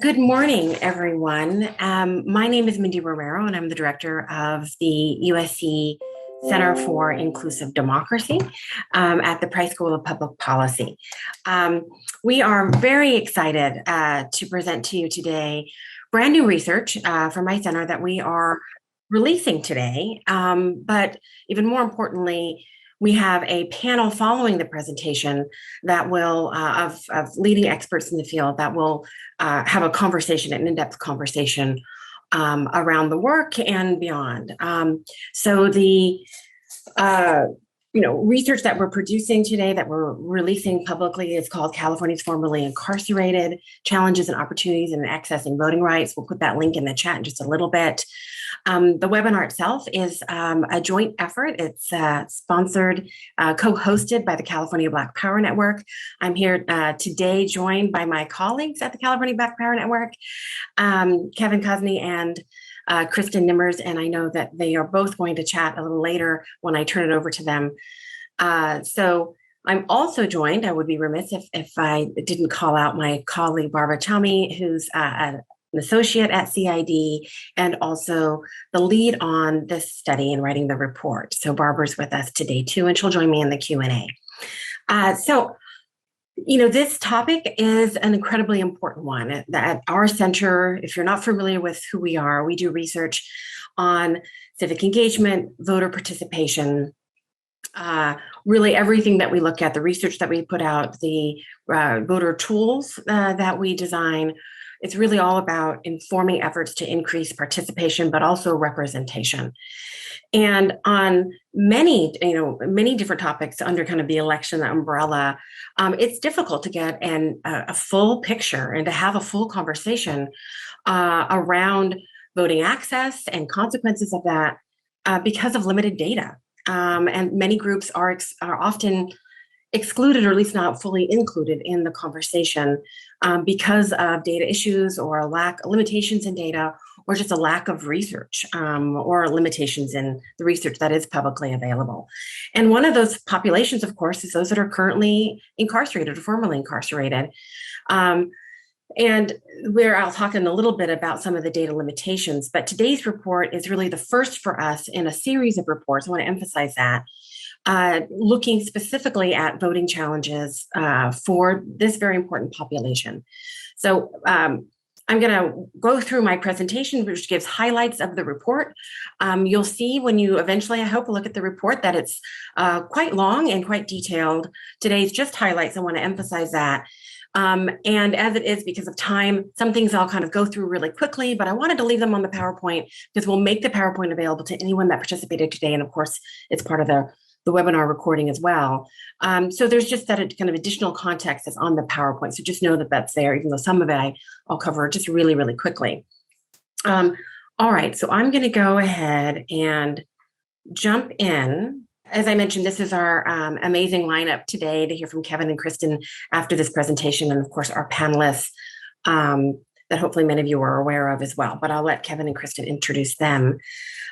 Good morning, everyone. My name is Mindy Romero, and I'm the director of the USC Center for Inclusive Democracy at the Price School of Public Policy. We are very excited to present to you today brand new research from my center that we are releasing today. But even more importantly, we have a panel following the presentation that will of leading experts in the field that will have a conversation, an in-depth conversation around the work and beyond. So the research that we're producing today, that we're releasing publicly, is called California's Formerly Incarcerated: Challenges and Opportunities in Accessing Voting Rights. We'll put that link in the chat in just a little bit. The webinar itself is a joint effort. It's sponsored, co-hosted by the California Black Power Network. I'm here today joined by my colleagues at the California Black Power Network, Kevin Cosney and Kristen Nimmers, and I know that they are both going to chat a little later when I turn it over to them. So I'm also joined, I would be remiss if I didn't call out my colleague, Barbara Chami, who's an associate at CID and also the lead on this study and writing the report. So Barbara's with us today too, and she'll join me in the Q&A. This topic is an incredibly important one. At our center, if you're not familiar with who we are, we do research on civic engagement, voter participation, really everything that we look at, the research that we put out, the voter tools that we design. It's really all about informing efforts to increase participation, but also representation. And on many different topics under kind of the election umbrella, it's difficult to get a full picture and to have a full conversation around voting access and consequences of that because of limited data. And many groups are often excluded, or at least not fully included in the conversation because of data issues or limitations in data, or just a lack of research or limitations in the research that is publicly available. And one of those populations, of course, is those that are currently incarcerated or formerly incarcerated. And I'll talk in a little bit about some of the data limitations, but today's report is really the first for us in a series of reports. I want to emphasize that. Looking specifically at voting challenges for this very important population. So I'm going to go through my presentation, which gives highlights of the report. You'll see when you eventually, I hope, look at the report, that it's quite long and quite detailed. Today's just highlights. I want to emphasize that. And as it is, because of time, some things I'll kind of go through really quickly, but I wanted to leave them on the PowerPoint because we'll make the PowerPoint available to anyone that participated today. And of course, it's part of the webinar recording as well. So there's just that kind of additional context that's on the PowerPoint. So just know that that's there, even though some of it I'll cover just really, really quickly. All right, so I'm going to go ahead and jump in. As I mentioned, this is our amazing lineup today to hear from Kevin and Kristen after this presentation, and of course our panelists that hopefully many of you are aware of as well, but I'll let Kevin and Kristen introduce them.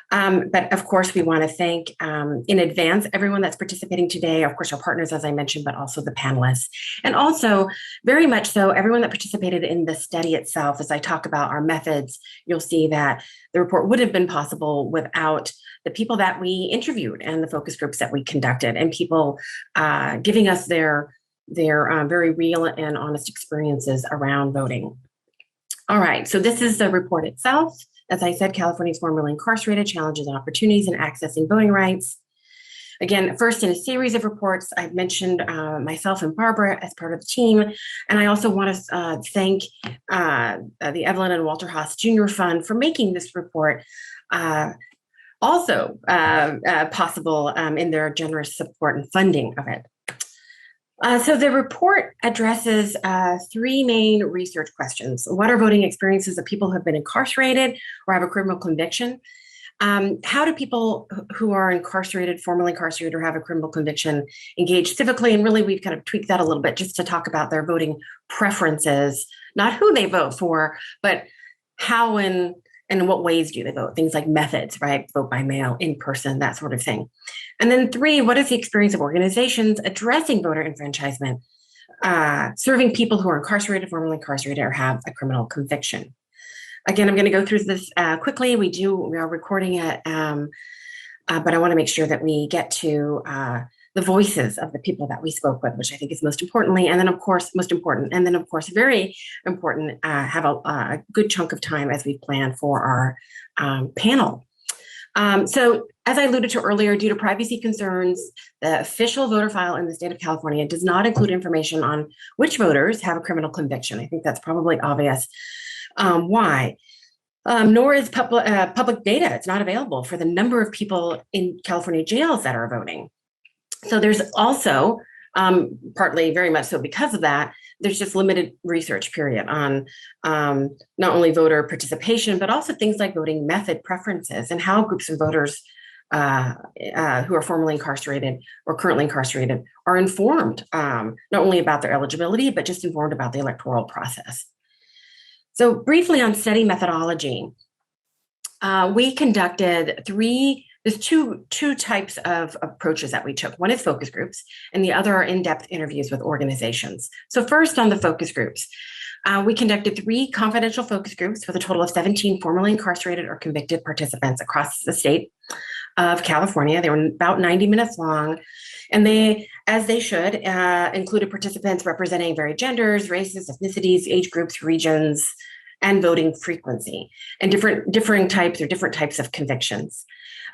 But of course, we want to thank in advance everyone that's participating today, of course, our partners, as I mentioned, but also the panelists. And also, very much so, everyone that participated in the study itself. As I talk about our methods, you'll see that the report would have been possible without the people that we interviewed and the focus groups that we conducted, and people giving us their very real and honest experiences around voting. All right, so this is the report itself. As I said, California's Formerly Incarcerated: Challenges and Opportunities in Accessing Voting Rights. Again, first in a series of reports, I've mentioned myself and Barbara as part of the team. And I also want to thank the Evelyn and Walter Haas Jr. Fund for making this report also possible in their generous support and funding of it. So the report addresses three main research questions. What are voting experiences of people who have been incarcerated or have a criminal conviction? How do people who are incarcerated, formerly incarcerated, or have a criminal conviction engage civically? And really, we've kind of tweaked that a little bit just to talk about their voting preferences, not who they vote for, but how and in what ways do they vote? Things like methods, right? Vote by mail, in person, that sort of thing. And then three, what is the experience of organizations addressing voter enfranchisement serving people who are incarcerated, formerly incarcerated, or have a criminal conviction. Again, I'm going to go through this quickly. We are recording it, but I want to make sure that we get to the voices of the people that we spoke with, which I think is most importantly, and then of course, very important, have a good chunk of time as we plan for our panel. So as I alluded to earlier, due to privacy concerns, the official voter file in the state of California does not include information on which voters have a criminal conviction. I think that's probably obvious. Why? Nor is public data. It's not available for the number of people in California jails that are voting. So there's also, partly very much so because of that, there's just limited research period on not only voter participation, but also things like voting method preferences and how groups of voters who are formerly incarcerated or currently incarcerated are informed, not only about their eligibility, but just informed about the electoral process. So briefly on study methodology, we conducted there's two types of approaches that we took. One is focus groups, and the other are in-depth interviews with organizations. So first on the focus groups, we conducted 3 confidential focus groups with a total of 17 formerly incarcerated or convicted participants across the state of California. They were about 90 minutes long, and they, as they should, included participants representing varied genders, races, ethnicities, age groups, regions, and voting frequency, and different types of convictions.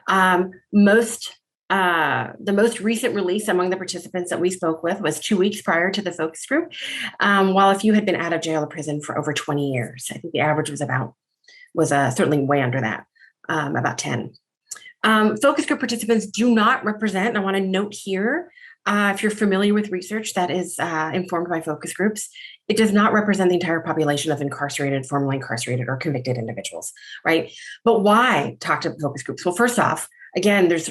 The most recent release among the participants that we spoke with was 2 weeks prior to the focus group, while a few had been out of jail or prison for over 20 years. I think the average was certainly way under that, about 10. Focus group participants do not represent, and I want to note here, if you're familiar with research that is informed by focus groups, it does not represent the entire population of incarcerated, formerly incarcerated, or convicted individuals, right? But why talk to focus groups? Well, first off, again, there's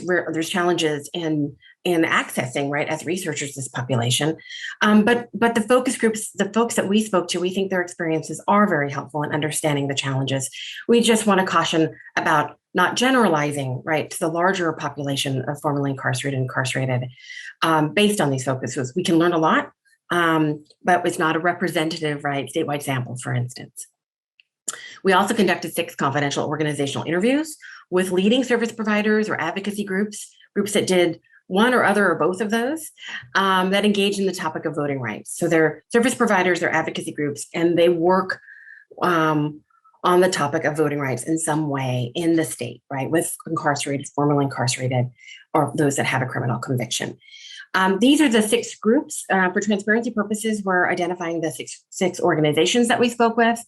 challenges in accessing, right, as researchers, this population. But the focus groups, the folks that we spoke to, we think their experiences are very helpful in understanding the challenges. We just want to caution about not generalizing, right, to the larger population of formerly incarcerated based on these focuses. We can learn a lot, but it's not a representative, right, statewide sample, for instance. We also conducted 6 confidential organizational interviews with leading service providers or advocacy groups that did one or other or both of those, that engage in the topic of voting rights. So they're service providers, they're advocacy groups, and they work on the topic of voting rights in some way in the state, right, with incarcerated, formerly incarcerated, or those that have a criminal conviction. These are the 6 groups. For transparency purposes, we're identifying the six organizations that we spoke with,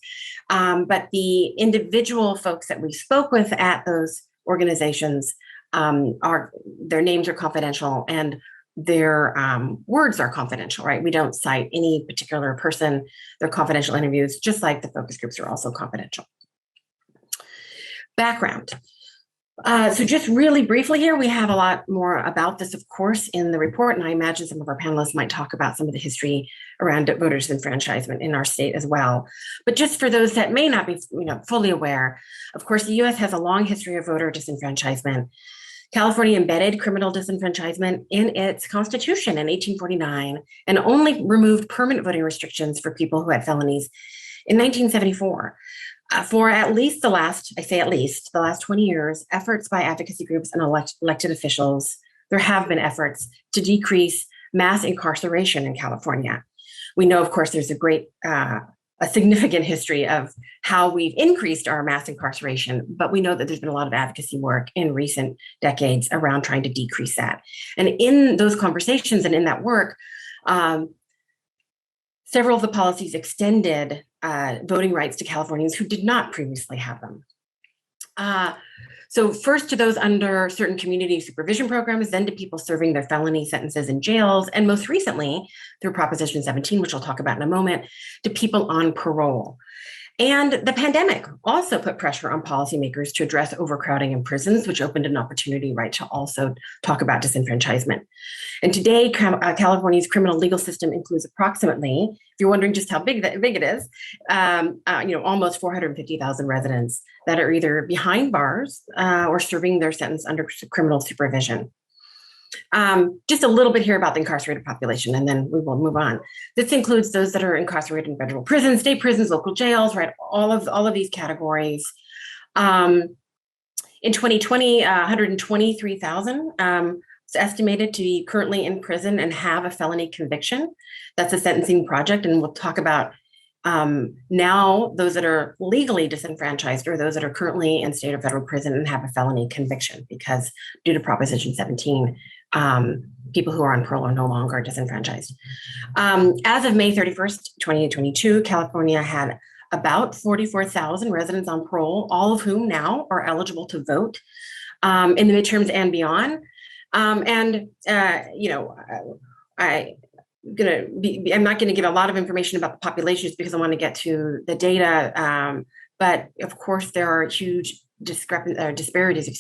but the individual folks that we spoke with at those organizations, their names are confidential and their words are confidential, right? We don't cite any particular person. They're confidential interviews, just like the focus groups are also confidential. Background. So just really briefly here, we have a lot more about this, of course, in the report, and I imagine some of our panelists might talk about some of the history around voter disenfranchisement in our state as well. But just for those that may not be fully aware, of course, the U.S. has a long history of voter disenfranchisement. California embedded criminal disenfranchisement in its constitution in 1849 and only removed permanent voting restrictions for people who had felonies in 1974. For at least the last 20 years, efforts by advocacy groups and elected officials, there have been efforts to decrease mass incarceration in California. We know, of course, there's a significant history of how we've increased our mass incarceration, but we know that there's been a lot of advocacy work in recent decades around trying to decrease that. And in those conversations and in that work, several of the policies extended voting rights to Californians who did not previously have them. So first to those under certain community supervision programs, then to people serving their felony sentences in jails, and most recently through Proposition 17, which I'll talk about in a moment, to people on parole. And the pandemic also put pressure on policymakers to address overcrowding in prisons, which opened an opportunity, right, to also talk about disenfranchisement. And today, California's criminal legal system includes approximately, if you're wondering just how big it is, almost 450,000 residents that are either behind bars or serving their sentence under criminal supervision. Just a little bit here about the incarcerated population, and then we will move on. This includes those that are incarcerated in federal prisons, state prisons, local jails, right? All of these categories. In 2020, 123,000 is estimated to be currently in prison and have a felony conviction. That's a sentencing project, and we'll talk about now those that are legally disenfranchised or those that are currently in state or federal prison and have a felony conviction, because due to Proposition 17, people who are on parole are no longer disenfranchised. As of May 31st, 2022, California had about 44,000 residents on parole, all of whom now are eligible to vote in the midterms and beyond. I'm not going to give a lot of information about the populations because I want to get to the data. But of course, there are huge disparities,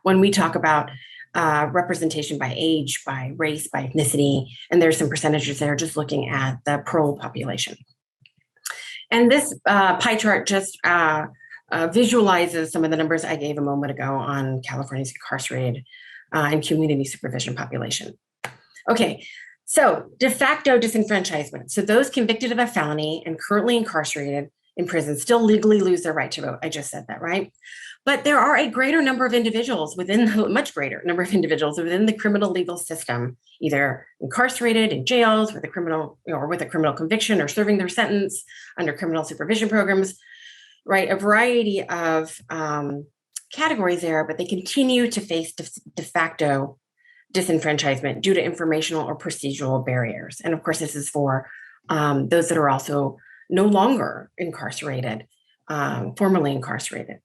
when we talk about representation by age, by race, by ethnicity, and there's some percentages there just looking at the parole population. And this pie chart just visualizes some of the numbers I gave a moment ago on California's incarcerated and community supervision population. Okay, so de facto disenfranchisement. So those convicted of a felony and currently incarcerated in prison still legally lose their right to vote. I just said that, right? But there are a greater number of individuals much greater number of individuals within the criminal legal system, either incarcerated in jails with a criminal conviction or serving their sentence under criminal supervision programs, right? A variety of categories there, but they continue to face de facto disenfranchisement due to informational or procedural barriers. And of course, this is for those that are also no longer incarcerated, formerly incarcerated.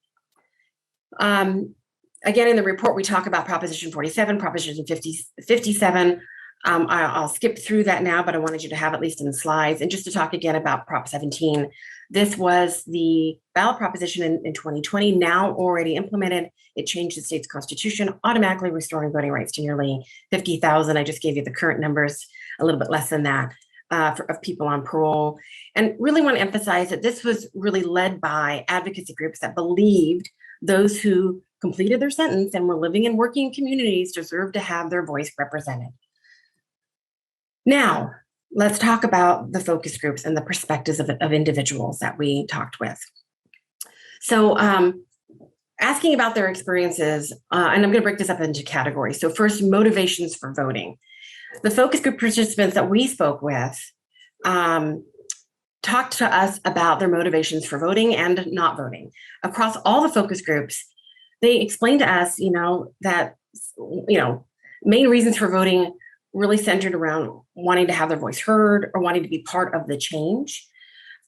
Again, in the report, we talk about Proposition 47, Proposition 57. I'll skip through that now, but I wanted you to have at least in the slides. And just to talk again about Prop 17, this was the ballot proposition in 2020, now already implemented. It changed the state's constitution, automatically restoring voting rights to nearly 50,000. I just gave you the current numbers, a little bit less than that, of people on parole. And really want to emphasize that this was really led by advocacy groups that believed those who completed their sentence and were living and working in communities deserve to have their voice represented. Now, let's talk about the focus groups and the perspectives of individuals that we talked with. So asking about their experiences, and I'm going to break this up into categories. So first, motivations for voting. The focus group participants that we spoke with talked to us about their motivations for voting and not voting. Across all the focus groups, they explained to us, that, main reasons for voting really centered around wanting to have their voice heard or wanting to be part of the change.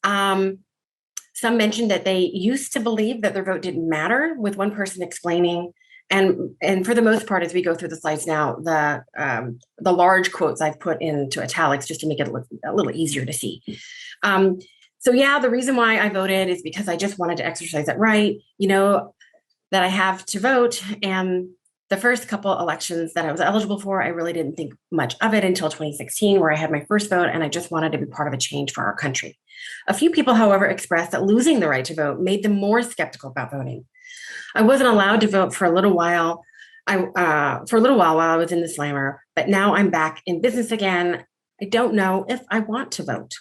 Some mentioned that they used to believe that their vote didn't matter, with one person explaining, and for the most part, as we go through the slides now, the large quotes I've put into italics just to make it look a little easier to see. So yeah, the reason why I voted is because I just wanted to exercise that right, that I have to vote. And the first couple elections that I was eligible for, I really didn't think much of it until 2016, where I had my first vote, and I just wanted to be part of a change for our country. A few people, however, expressed that losing the right to vote made them more skeptical about voting. I wasn't allowed to vote for a little while. While I was in the slammer, but now I'm back in business again. I don't know if I want to vote.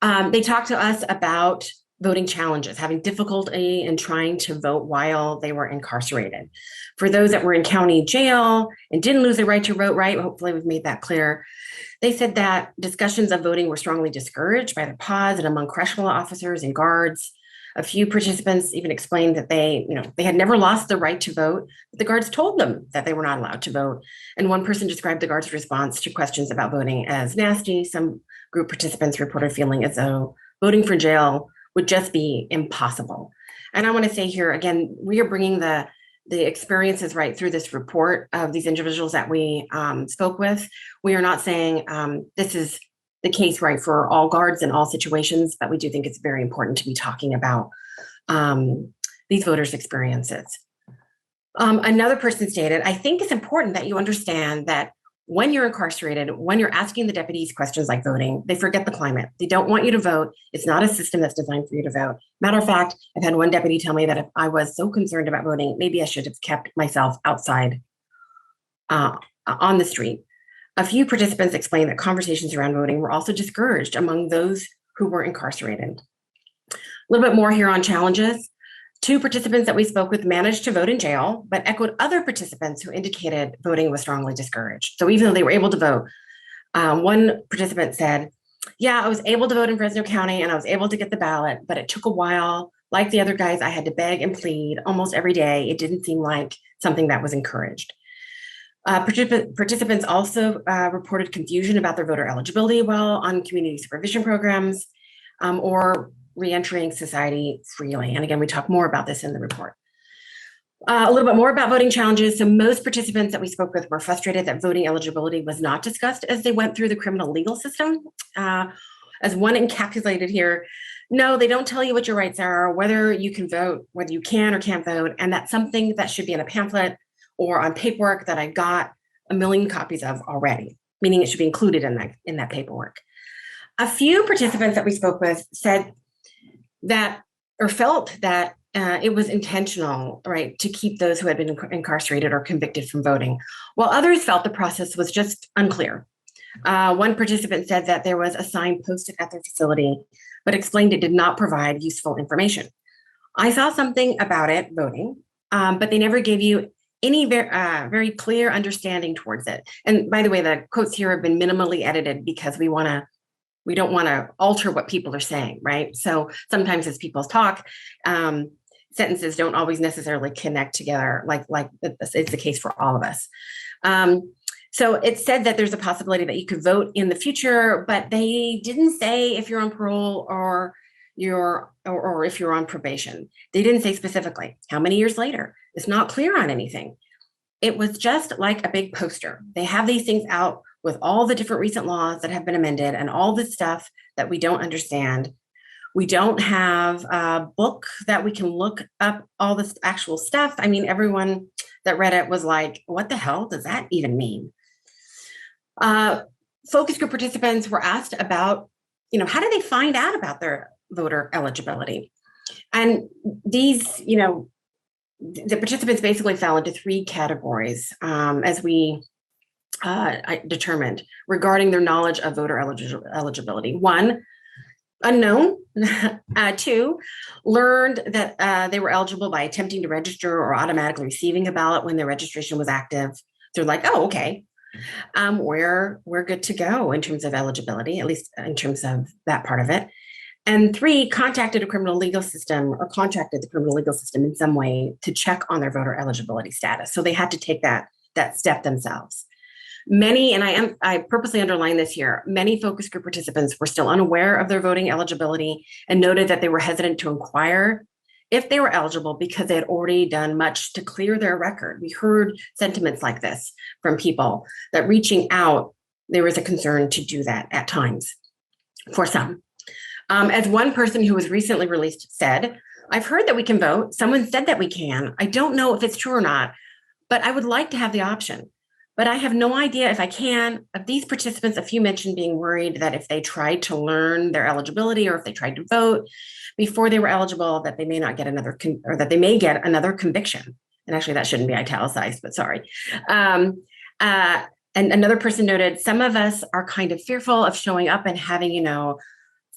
They talked to us about voting challenges, having difficulty in trying to vote while they were incarcerated. For those that were in county jail and didn't lose their right to vote, right, hopefully we've made that clear. They said that discussions of voting were strongly discouraged by their pods and among correctional officers and guards. A few participants even explained that they had never lost the right to vote, but the guards told them that they were not allowed to vote. And one person described the guards' response to questions about voting as nasty. Some group participants reported feeling as though voting for jail would just be impossible. And I want to say here, again, we are bringing the experiences right through this report of these individuals that we spoke with. We are not saying this is the case, right, for all guards in all situations, but we do think it's very important to be talking about these voters' experiences. Another person stated, I think it's important that you understand that when you're incarcerated, when you're asking the deputies questions like voting, they forget the climate. They don't want you to vote. It's not a system that's designed for you to vote. Matter of fact, I've had one deputy tell me that if I was so concerned about voting, maybe I should have kept myself outside on the street. A few participants explained that conversations around voting were also discouraged among those who were incarcerated. A little bit more here on challenges. 2 participants that we spoke with managed to vote in jail, but echoed other participants who indicated voting was strongly discouraged. So even though they were able to vote, one participant said, yeah, I was able to vote in Fresno County and I was able to get the ballot, but it took a while. Like the other guys, I had to beg and plead almost every day. It didn't seem like something that was encouraged. Participants also reported confusion about their voter eligibility while on community supervision programs or reentering society freely. And again, we talk more about this in the report. A little bit more about voting challenges. So most participants that we spoke with were frustrated that voting eligibility was not discussed as they went through the criminal legal system. As one encapsulated here, no, they don't tell you what your rights are, whether you can vote, whether you can or can't vote. And that's something that should be in a pamphlet or on paperwork that I got a million copies of already, meaning it should be included in that paperwork. A few participants that we spoke with said that or felt that it was intentional, right, to keep those who had been incarcerated or convicted from voting, while others felt the process was just unclear. One participant said that there was a sign posted at their facility, but explained it did not provide useful information. I saw something about it, voting, but they never gave you any very clear understanding towards it. And by the way, the quotes here have been minimally edited because we don't want to alter what people are saying, right? So sometimes as people talk, sentences don't always necessarily connect together like it's the case for all of us. So it said that there's a possibility that you could vote in the future, but they didn't say if you're on parole or if you're on probation. They didn't say specifically how many years later. It's not clear on anything. It was just like a big poster. They have these things out with all the different recent laws that have been amended and all the stuff that we don't understand. We don't have a book that we can look up all this actual stuff. I mean, everyone that read it was like, what the hell does that even mean? Focus group participants were asked about, how do they find out about their voter eligibility? And these, the participants basically fell into 3 categories as we determined regarding their knowledge of voter eligibility. 1, unknown. 2, learned that they were eligible by attempting to register or automatically receiving a ballot when their registration was active. They're like, oh, okay. We're good to go in terms of eligibility, at least in terms of that part of it. And 3, contacted the criminal legal system in some way to check on their voter eligibility status. So they had to take that step themselves. Many, and I purposely underline this here, many focus group participants were still unaware of their voting eligibility and noted that they were hesitant to inquire if they were eligible because they had already done much to clear their record. We heard sentiments like this from people that reaching out, there was a concern to do that at times for some. As one person who was recently released said, I've heard that we can vote. Someone said that we can. I don't know if it's true or not, but I would like to have the option. But I have no idea if I can. Of these participants, a few mentioned being worried that if they tried to learn their eligibility or if they tried to vote before they were eligible, that they may not get or that they may get another conviction. And actually, that shouldn't be italicized, but sorry. And another person noted, some of us are kind of fearful of showing up and having,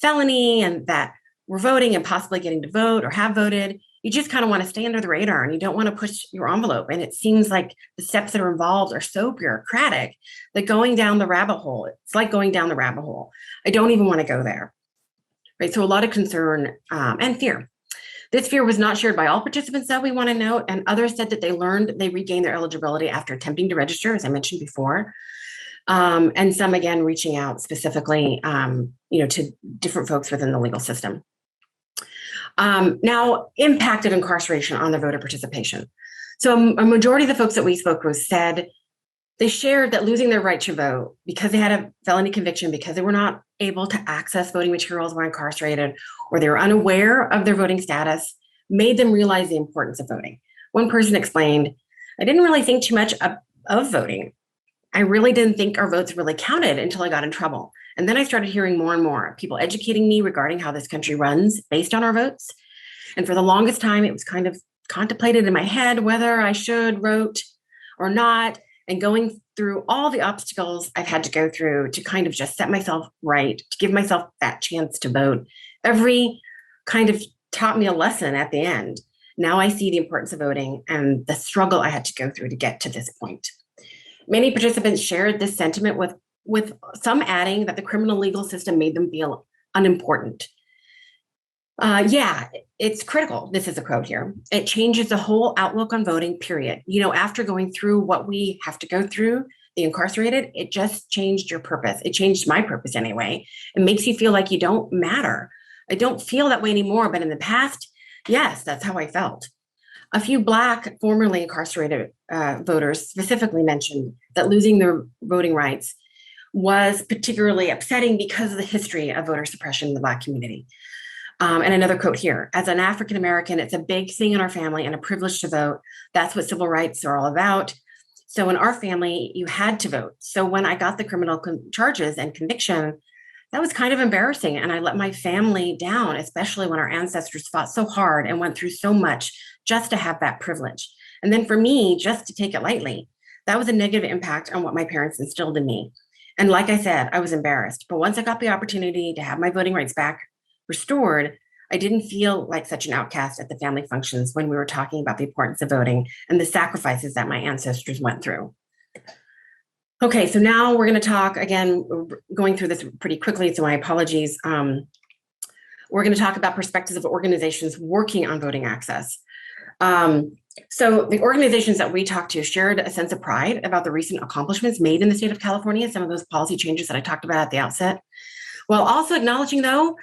felony and that we're voting and possibly getting to vote or have voted. You just kind of want to stay under the radar and you don't want to push your envelope. And it seems like the steps that are involved are so bureaucratic that going down the rabbit hole, it's like going down the rabbit hole. I don't even want to go there. Right. So a lot of concern and fear. This fear was not shared by all participants, that we want to note, and others said that they regained their eligibility after attempting to register, as I mentioned before. And some, again, reaching out specifically, to different folks within the legal system. Now, impacted incarceration on their voter participation. So a majority of the folks that we spoke with said they shared that losing their right to vote because they had a felony conviction, because they were not able to access voting materials while incarcerated, or they were unaware of their voting status, made them realize the importance of voting. One person explained, I didn't really think too much of voting. I really didn't think our votes really counted until I got in trouble. And then I started hearing more and more people educating me regarding how this country runs based on our votes. And for the longest time, it was kind of contemplated in my head whether I should vote or not. and going through all the obstacles I've had to go through to kind of just set myself right, to give myself that chance to vote, every kind of taught me a lesson at the end. Now I see the importance of voting and the struggle I had to go through to get to this point. Many participants shared this sentiment with some adding that the criminal legal system made them feel unimportant. Yeah, it's critical. This is a quote here. It changes the whole outlook on voting, period. After going through what we have to go through, the incarcerated, it just changed your purpose. It changed my purpose anyway. It makes you feel like you don't matter. I don't feel that way anymore, but in the past, yes, that's how I felt. A few Black, formerly incarcerated voters specifically mentioned that losing their voting rights was particularly upsetting because of the history of voter suppression in the Black community. And another quote here, as an African-American, it's a big thing in our family and a privilege to vote. That's what civil rights are all about. So in our family, you had to vote. So when I got the criminal charges and conviction, that was kind of embarrassing. And I let my family down, especially when our ancestors fought so hard and went through so much just to have that privilege. And then for me, just to take it lightly, that was a negative impact on what my parents instilled in me. And like I said, I was embarrassed. But once I got the opportunity to have my voting rights back restored, I didn't feel like such an outcast at the family functions when we were talking about the importance of voting and the sacrifices that my ancestors went through. Okay, so now we're going to talk, again, going through this pretty quickly, so my apologies. We're going to talk about perspectives of organizations working on voting access. So the organizations that we talked to shared a sense of pride about the recent accomplishments made in the state of California, some of those policy changes that I talked about at the outset, while also acknowledging, though,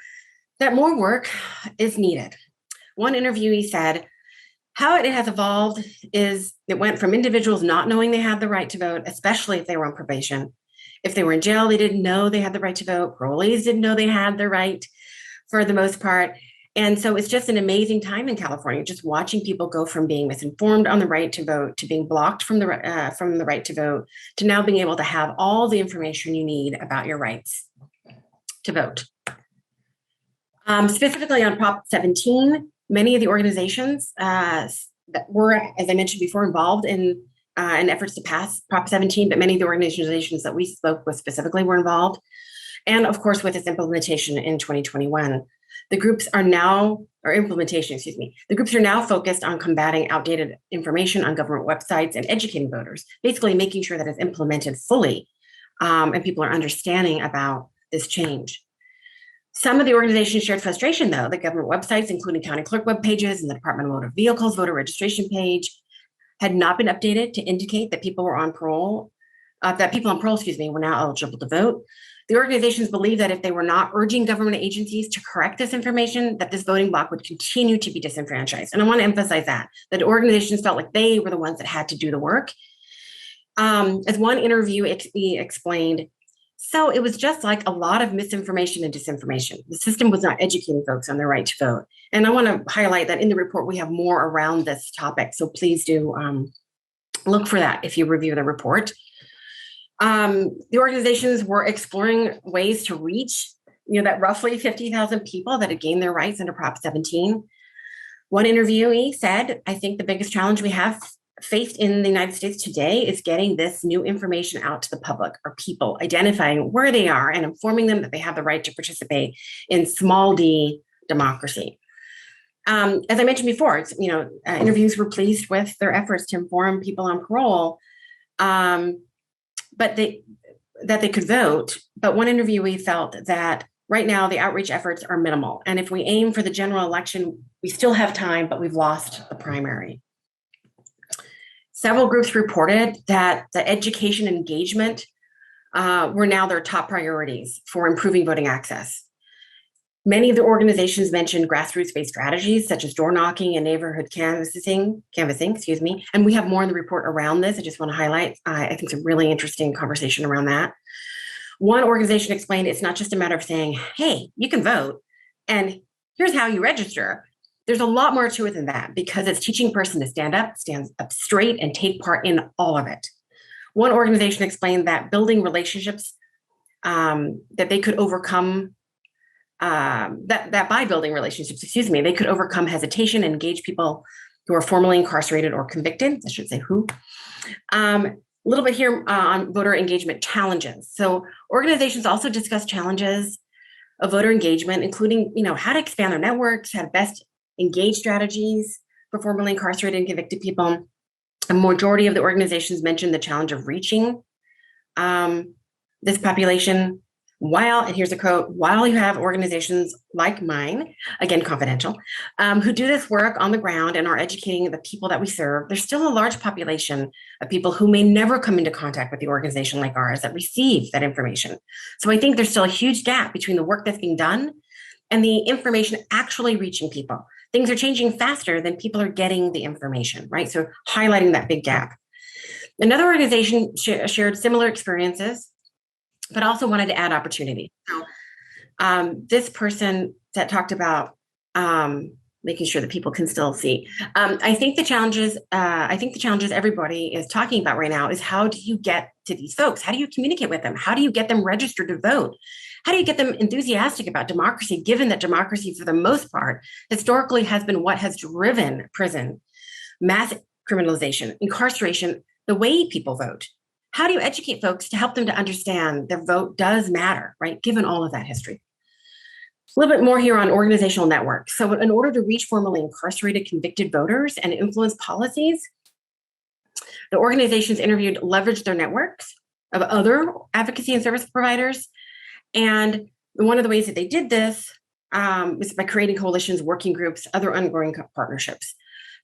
that more work is needed. One interviewee said, how it has evolved is it went from individuals not knowing they had the right to vote, especially if they were on probation. If they were in jail, they didn't know they had the right to vote. Parolees didn't know they had the right for the most part. And so it's just an amazing time in California, just watching people go from being misinformed on the right to vote to being blocked from the right to vote to now being able to have all the information you need about your rights to vote. Specifically on Prop 17, many of the organizations that were, as I mentioned before, involved in efforts to pass Prop 17, but many of the organizations that we spoke with specifically were involved. And of course, with its implementation in 2021, the groups are now focused on combating outdated information on government websites and educating voters, basically making sure that it's implemented fully and people are understanding about this change. Some of the organizations shared frustration, though, that government websites, including county clerk web pages and the Department of Motor Vehicles voter registration page, had not been updated to indicate that people on parole were now eligible to vote. The organizations believe that if they were not urging government agencies to correct this information, that this voting bloc would continue to be disenfranchised. And I want to emphasize that organizations felt like they were the ones that had to do the work. As one interviewee explained, so it was just like a lot of misinformation and disinformation. The system was not educating folks on their right to vote. And I want to highlight that in the report, we have more around this topic. So please do look for that if you review the report. The organizations were exploring ways to reach, that roughly 50,000 people that had gained their rights under Prop 17. One interviewee said, I think the biggest challenge we have faced in the United States today is getting this new information out to the public or people, identifying where they are and informing them that they have the right to participate in small d democracy. As I mentioned before, interviews were pleased with their efforts to inform people on parole, but that they could vote. But one interviewee felt that right now the outreach efforts are minimal. And if we aim for the general election, we still have time, but we've lost the primary. Several groups reported that the education and engagement were now their top priorities for improving voting access. Many of the organizations mentioned grassroots-based strategies such as door knocking and neighborhood canvassing, and we have more in the report around this. I just want to highlight, I think it's a really interesting conversation around that. One organization explained it's not just a matter of saying, hey, you can vote, and here's how you register. There's a lot more to it than that because it's teaching a person to stand up straight, and take part in all of it. One organization explained that building relationships that they could overcome, that by building relationships, they could overcome hesitation and engage people who are formerly incarcerated or convicted, I should say who. A little bit here on voter engagement challenges. So organizations also discuss challenges of voter engagement, including, how to expand their networks, how to best engage strategies for formerly incarcerated and convicted people. A majority of the organizations mentioned the challenge of reaching this population and here's a quote, while you have organizations like mine, again, confidential, who do this work on the ground and are educating the people that we serve, there's still a large population of people who may never come into contact with the organization like ours that receive that information. So I think there's still a huge gap between the work that's being done and the information actually reaching people. Things are changing faster than people are getting the information, right? So highlighting that big gap. Another organization shared similar experiences, but also wanted to add opportunity. So this person that talked about making sure that people can still see. I think the challenges everybody is talking about right now is how do you get to these folks? How do you communicate with them? How do you get them registered to vote? How do you get them enthusiastic about democracy, given that democracy, for the most part, historically has been what has driven prison, mass criminalization, incarceration, the way people vote? How do you educate folks to help them to understand their vote does matter, right? Given all of that history. A little bit more here on organizational networks. So in order to reach formerly incarcerated convicted voters and influence policies, the organizations interviewed leveraged their networks of other advocacy and service providers. And one of the ways that they did this was by creating coalitions, working groups, other ongoing partnerships.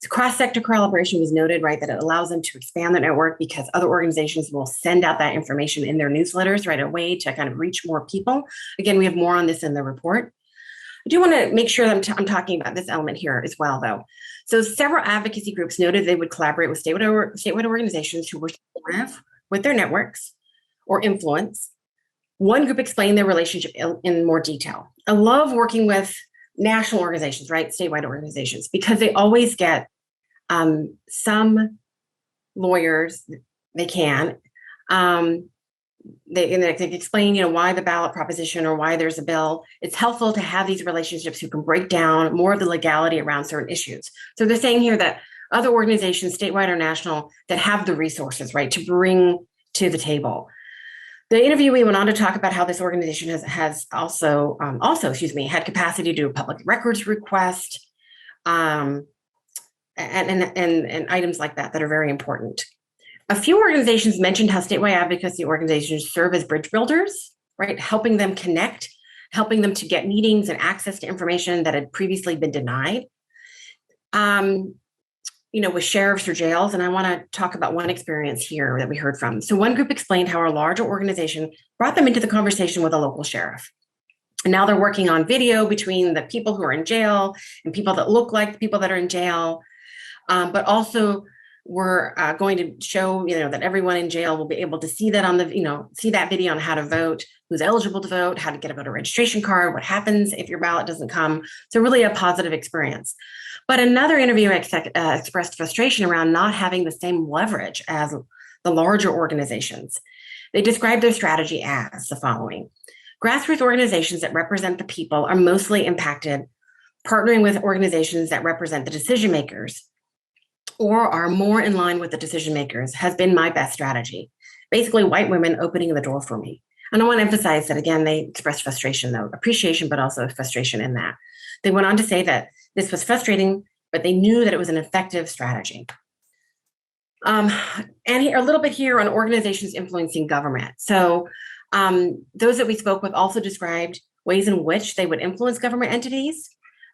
So cross-sector collaboration was noted, right, that it allows them to expand the network because other organizations will send out that information in their newsletters right away to kind of reach more people. Again, we have more on this in the report. I do want to make sure that I'm talking about this element here as well, though. So several advocacy groups noted they would collaborate with statewide organizations who were supportive with their networks or influence. One group explained their relationship in more detail. I love working with national organizations, right, statewide organizations, because they always get some lawyers, they can, they can explain, why the ballot proposition or why there's a bill. It's helpful to have these relationships who can break down more of the legality around certain issues. So they're saying here that other organizations, statewide or national, that have the resources, right, to bring to the table. The interviewee went on to talk about how this organization has also had capacity to do a public records request, and items like that are very important. A few organizations mentioned how statewide advocacy organizations serve as bridge builders, right? Helping them connect, helping them to get meetings and access to information that had previously been denied. With sheriffs or jails. And I want to talk about one experience here that we heard from. So one group explained how a larger organization brought them into the conversation with a local sheriff. And now they're working on video between the people who are in jail and people that look like the people that are in jail. But also we're going to show, that everyone in jail will be able to see that on the, see that video on how to vote, who's eligible to vote, how to get a voter registration card, what happens if your ballot doesn't come. So really a positive experience. But another interviewer expressed frustration around not having the same leverage as the larger organizations. They described their strategy as the following. Grassroots organizations that represent the people are mostly impacted, partnering with organizations that represent the decision makers or are more in line with the decision makers has been my best strategy. Basically, white women opening the door for me. And I want to emphasize that, again, they expressed frustration, though, appreciation, but also frustration in that. They went on to say that this was frustrating, but they knew that it was an effective strategy. And here, a little bit here on organizations influencing government. So those that we spoke with also described ways in which they would influence government entities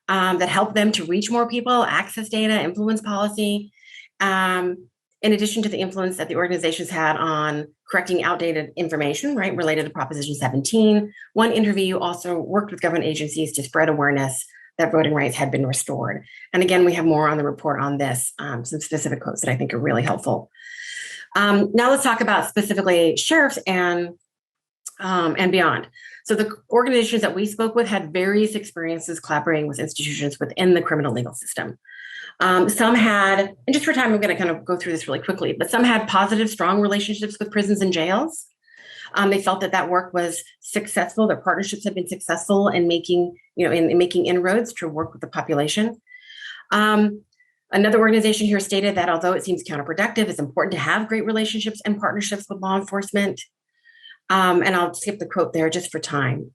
that help them to reach more people, access data, influence policy, in addition to the influence that the organizations had on correcting outdated information, right, related to Proposition 17. One interview also worked with government agencies to spread awareness that voting rights had been restored. And again, we have more on the report on this, some specific quotes that I think are really helpful. Now let's talk about specifically sheriffs and beyond. So the organizations that we spoke with had various experiences collaborating with institutions within the criminal legal system. Some had, and just for time, I'm going to kind of go through this really quickly, but some had positive, strong relationships with prisons and jails. They felt that work was successful. Their partnerships had been successful in making, in making inroads to work with the population. Another organization here stated that although it seems counterproductive, it's important to have great relationships and partnerships with law enforcement. And I'll skip the quote there just for time.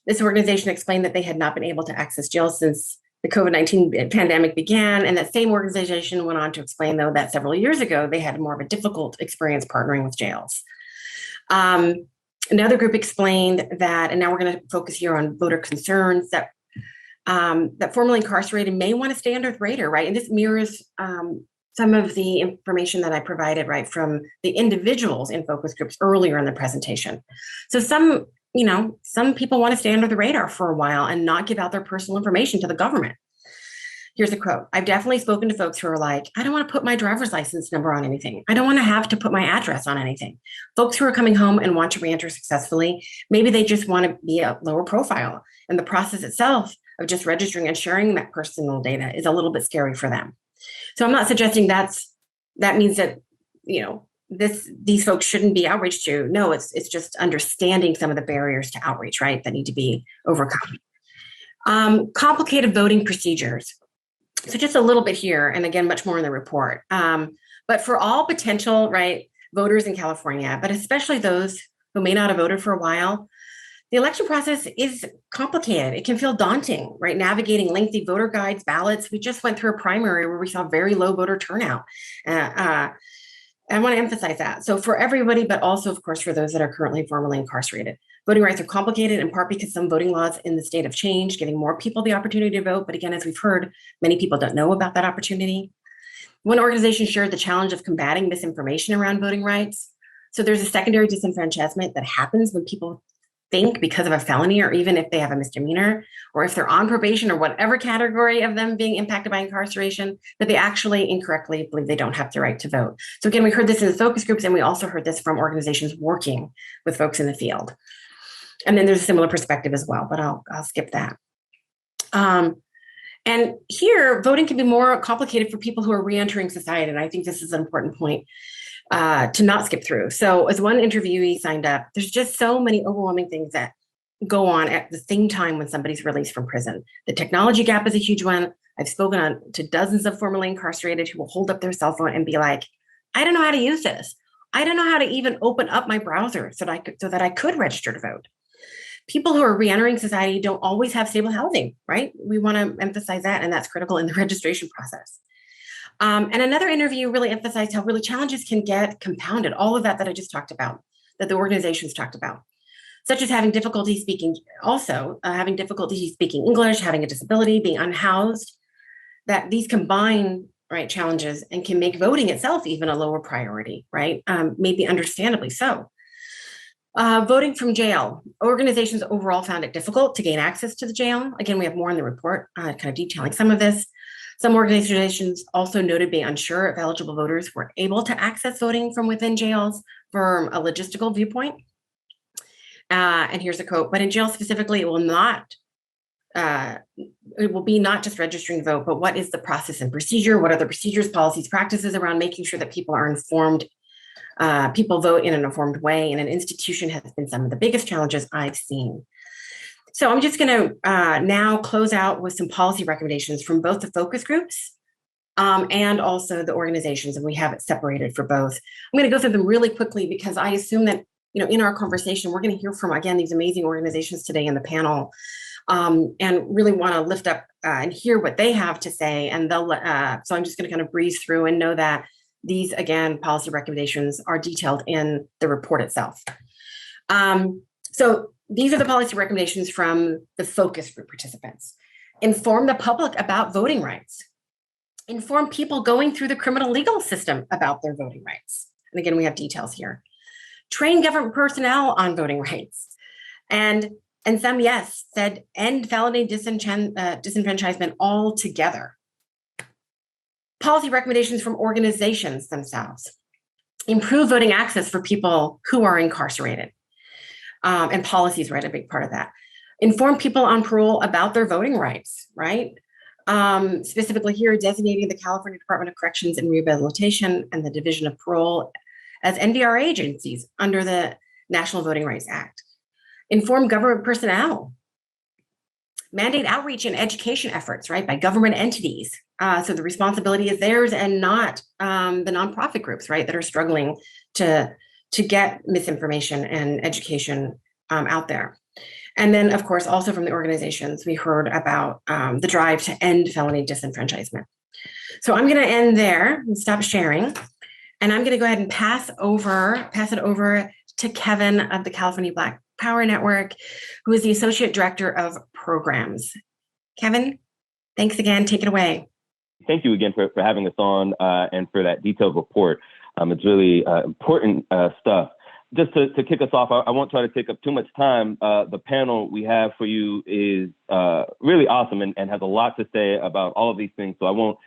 This organization explained that they had not been able to access jails since the COVID-19 pandemic began. And that same organization went on to explain, though, that several years ago, they had more of a difficult experience partnering with jails. Another group explained that, and now we're going to focus here on voter concerns, that formerly incarcerated may want to stay under the radar, right? And this mirrors some of the information that I provided, right, from the individuals in focus groups earlier in the presentation. So some people want to stay under the radar for a while and not give out their personal information to the government. Here's a quote. I've definitely spoken to folks who are like, I don't want to put my driver's license number on anything. I don't want to have to put my address on anything. Folks who are coming home and want to reenter successfully, maybe they just want to be a lower profile. And the process itself of just registering and sharing that personal data is a little bit scary for them. So I'm not suggesting that means that, these folks shouldn't be outreached to. No, it's just understanding some of the barriers to outreach, right, that need to be overcome. Complicated voting procedures. So just a little bit here, and again, much more in the report. But for all potential, right, voters in California, but especially those who may not have voted for a while, the election process is complicated. It can feel daunting, right? Navigating lengthy voter guides, ballots. We just went through a primary where we saw very low voter turnout. I want to emphasize that. So for everybody, but also, of course, for those that are currently formerly incarcerated. Voting rights are complicated in part because some voting laws in the state have changed, giving more people the opportunity to vote. But again, as we've heard, many people don't know about that opportunity. One organization shared the challenge of combating misinformation around voting rights. So there's a secondary disenfranchisement that happens when people think because of a felony, or even if they have a misdemeanor, or if they're on probation or whatever category of them being impacted by incarceration, that they actually incorrectly believe they don't have the right to vote. So again, we heard this in the focus groups, and we also heard this from organizations working with folks in the field. And then there's a similar perspective as well, but I'll skip that. And here, voting can be more complicated for people who are reentering society. And I think this is an important point to not skip through. So as one interviewee signed up, there's just so many overwhelming things that go on at the same time when somebody's released from prison. The technology gap is a huge one. I've spoken to dozens of formerly incarcerated who will hold up their cell phone and be like, I don't know how to use this. I don't know how to even open up my browser so that I could register to vote. People who are reentering society don't always have stable housing, right? We want to emphasize that, and that's critical in the registration process. And another interview really emphasized how really challenges can get compounded, all of that I just talked about, that the organizations talked about, such as having difficulty speaking English, having a disability, being unhoused, that these combine, right, challenges and can make voting itself even a lower priority, right? Maybe understandably so. Voting from jail. Organizations overall found it difficult to gain access to the jail. Again, we have more in the report kind of detailing some of this. Some organizations also noted being unsure if eligible voters were able to access voting from within jails from a logistical viewpoint. And here's a quote, but in jail specifically, it will be not just registering to vote, but what is the process and procedure? What are the procedures, policies, practices around making sure that people are informed? People vote in an informed way, and an institution has been some of the biggest challenges I've seen. So I'm just going to now close out with some policy recommendations from both the focus groups and also the organizations, and we have it separated for both. I'm going to go through them really quickly because I assume that in our conversation, we're going to hear from, again, these amazing organizations today in the panel, and really want to lift up and hear what they have to say. And so I'm just going to kind of breeze through and know that these, again, policy recommendations are detailed in the report itself. So these are the policy recommendations from the focus group participants. Inform the public about voting rights. Inform people going through the criminal legal system about their voting rights. And again, we have details here. Train government personnel on voting rights. And some, yes, said end felony disenfranchisement altogether. Policy recommendations from organizations themselves. Improve voting access for people who are incarcerated. And policies, right, a big part of that. Inform people on parole about their voting rights, right? Specifically here, designating the California Department of Corrections and Rehabilitation and the Division of Parole as NVRA agencies under the National Voting Rights Act. Inform government personnel. mandate outreach and education efforts, right, by government entities. So the responsibility is theirs and not the nonprofit groups, right, that are struggling to get misinformation and education out there. And then, of course, also from the organizations, we heard about the drive to end felony disenfranchisement. So I'm going to end there and stop sharing. And I'm going to go ahead and pass it over to Kevin of the California Black Power Network, who is the Associate Director of Programs. Kevin, thanks again. Take it away. Thank you again for having us on and for that detailed report. It's really important stuff. Just to kick us off, I won't try to take up too much time. The panel we have for you is really awesome and has a lot to say about all of these things. So I won't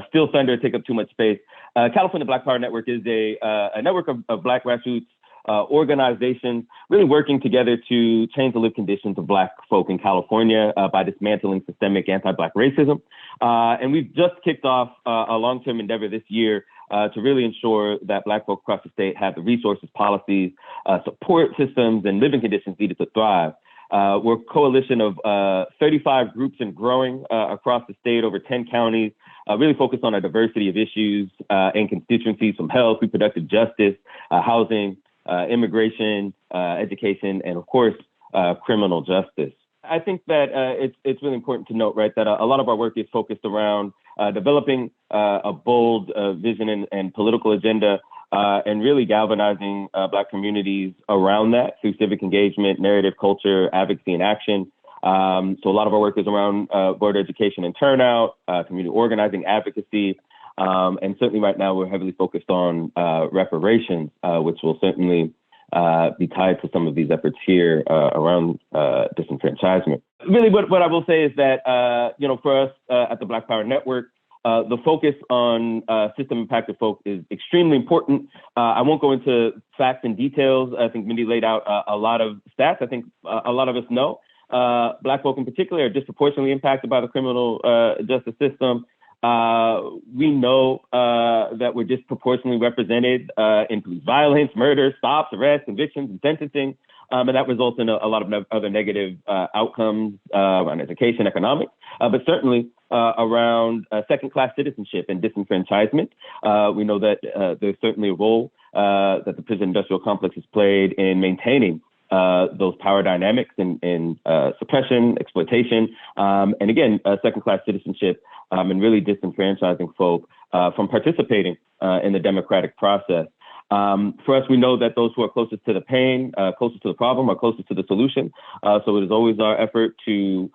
steal thunder, take up too much space. California Black Power Network is a network of Black grassroots organizations really working together to change the lived conditions of Black folk in California by dismantling systemic anti-Black racism. And we've just kicked off a long-term endeavor this year to really ensure that Black folk across the state have the resources, policies, support systems, and living conditions needed to thrive. We're a coalition of 35 groups and growing across the state, over 10 counties, really focused on a diversity of issues and constituencies from health, reproductive justice, housing, immigration, education, and of course, criminal justice. I think that it's really important to note, right, that a lot of our work is focused around developing a bold vision and political agenda and really galvanizing Black communities around that through civic engagement, narrative, culture, advocacy, and action. So a lot of our work is around voter education and turnout, community organizing, advocacy, and certainly right now we're heavily focused on reparations, which will certainly be tied to some of these efforts here around disenfranchisement. Really, what I will say is that, for us at the Black Power Network, the focus on system impacted folk is extremely important. I won't go into facts and details. I think Mindy laid out a lot of stats. I think a lot of us know Black folk in particular are disproportionately impacted by the criminal justice system. We know that we're disproportionately represented in police violence, murder, stops, arrests, convictions, and sentencing. And that results in a lot of other negative outcomes on education, economics, but certainly around second-class citizenship and disenfranchisement. We know that there's certainly a role that the prison industrial complex has played in maintaining those power dynamics in suppression, exploitation, and again, second-class citizenship and really disenfranchising folk from participating in the democratic process. For us, we know that those who are closest to the pain, closest to the problem, are closest to the solution. So it is always our effort to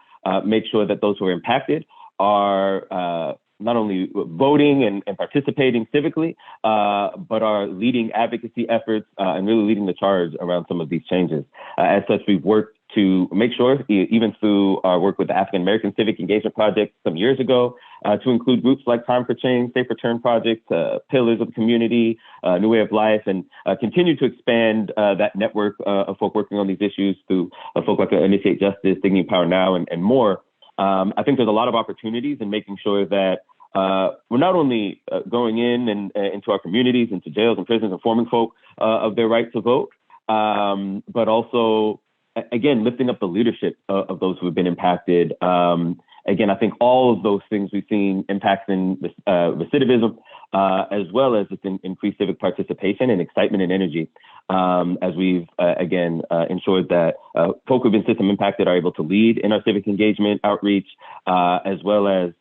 make sure that those who are impacted are not only voting and participating civically, but are leading advocacy efforts and really leading the charge around some of these changes. As such, we've worked to make sure, even through our work with the African American Civic Engagement Project some years ago, to include groups like Time for Change, Safe Return Project, Pillars of the Community, New Way of Life, and continue to expand that network of folk working on these issues through folk like Initiate Justice, Dignity Power Now, and more. I think there's a lot of opportunities in making sure that we're not only going in and into our communities, into jails and prisons, informing folk of their right to vote, but also, again, lifting up the leadership of those who have been impacted. Again, I think all of those things we've seen impacts in recidivism, as well as just increased civic participation and excitement and energy, as we've, again, ensured that folk who've been system impacted are able to lead in our civic engagement outreach, as well as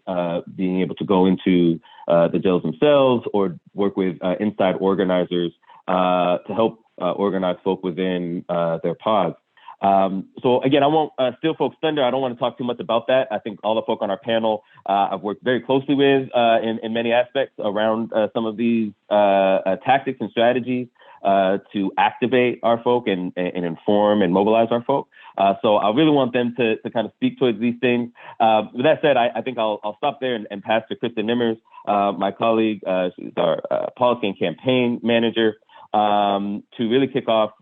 being able to go into the jails themselves or work with inside organizers to help organize folk within their pods. So again, I won't steal folks' thunder. I don't want to talk too much about that. I think all the folk on our panel I've worked very closely with in many aspects around some of these tactics and strategies to activate our folk and inform and mobilize our folk. So I really want them to kind of speak towards these things. With that said, I think I'll stop there and pass to Krista Nimmers, my colleague. She's our policy and campaign manager, to really kick off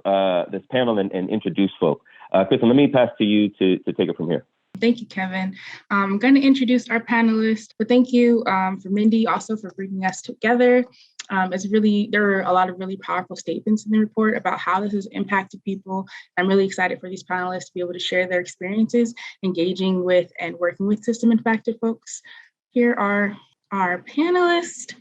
this panel and introduce folk. Krista, let me pass to you to take it from here. Thank you, Kevin. I'm going to introduce our panelists, but thank you for Mindy also for bringing us together. There are a lot of really powerful statements in the report about how this has impacted people. I'm really excited for these panelists to be able to share their experiences, engaging with and working with system impacted folks. Here are our panelists.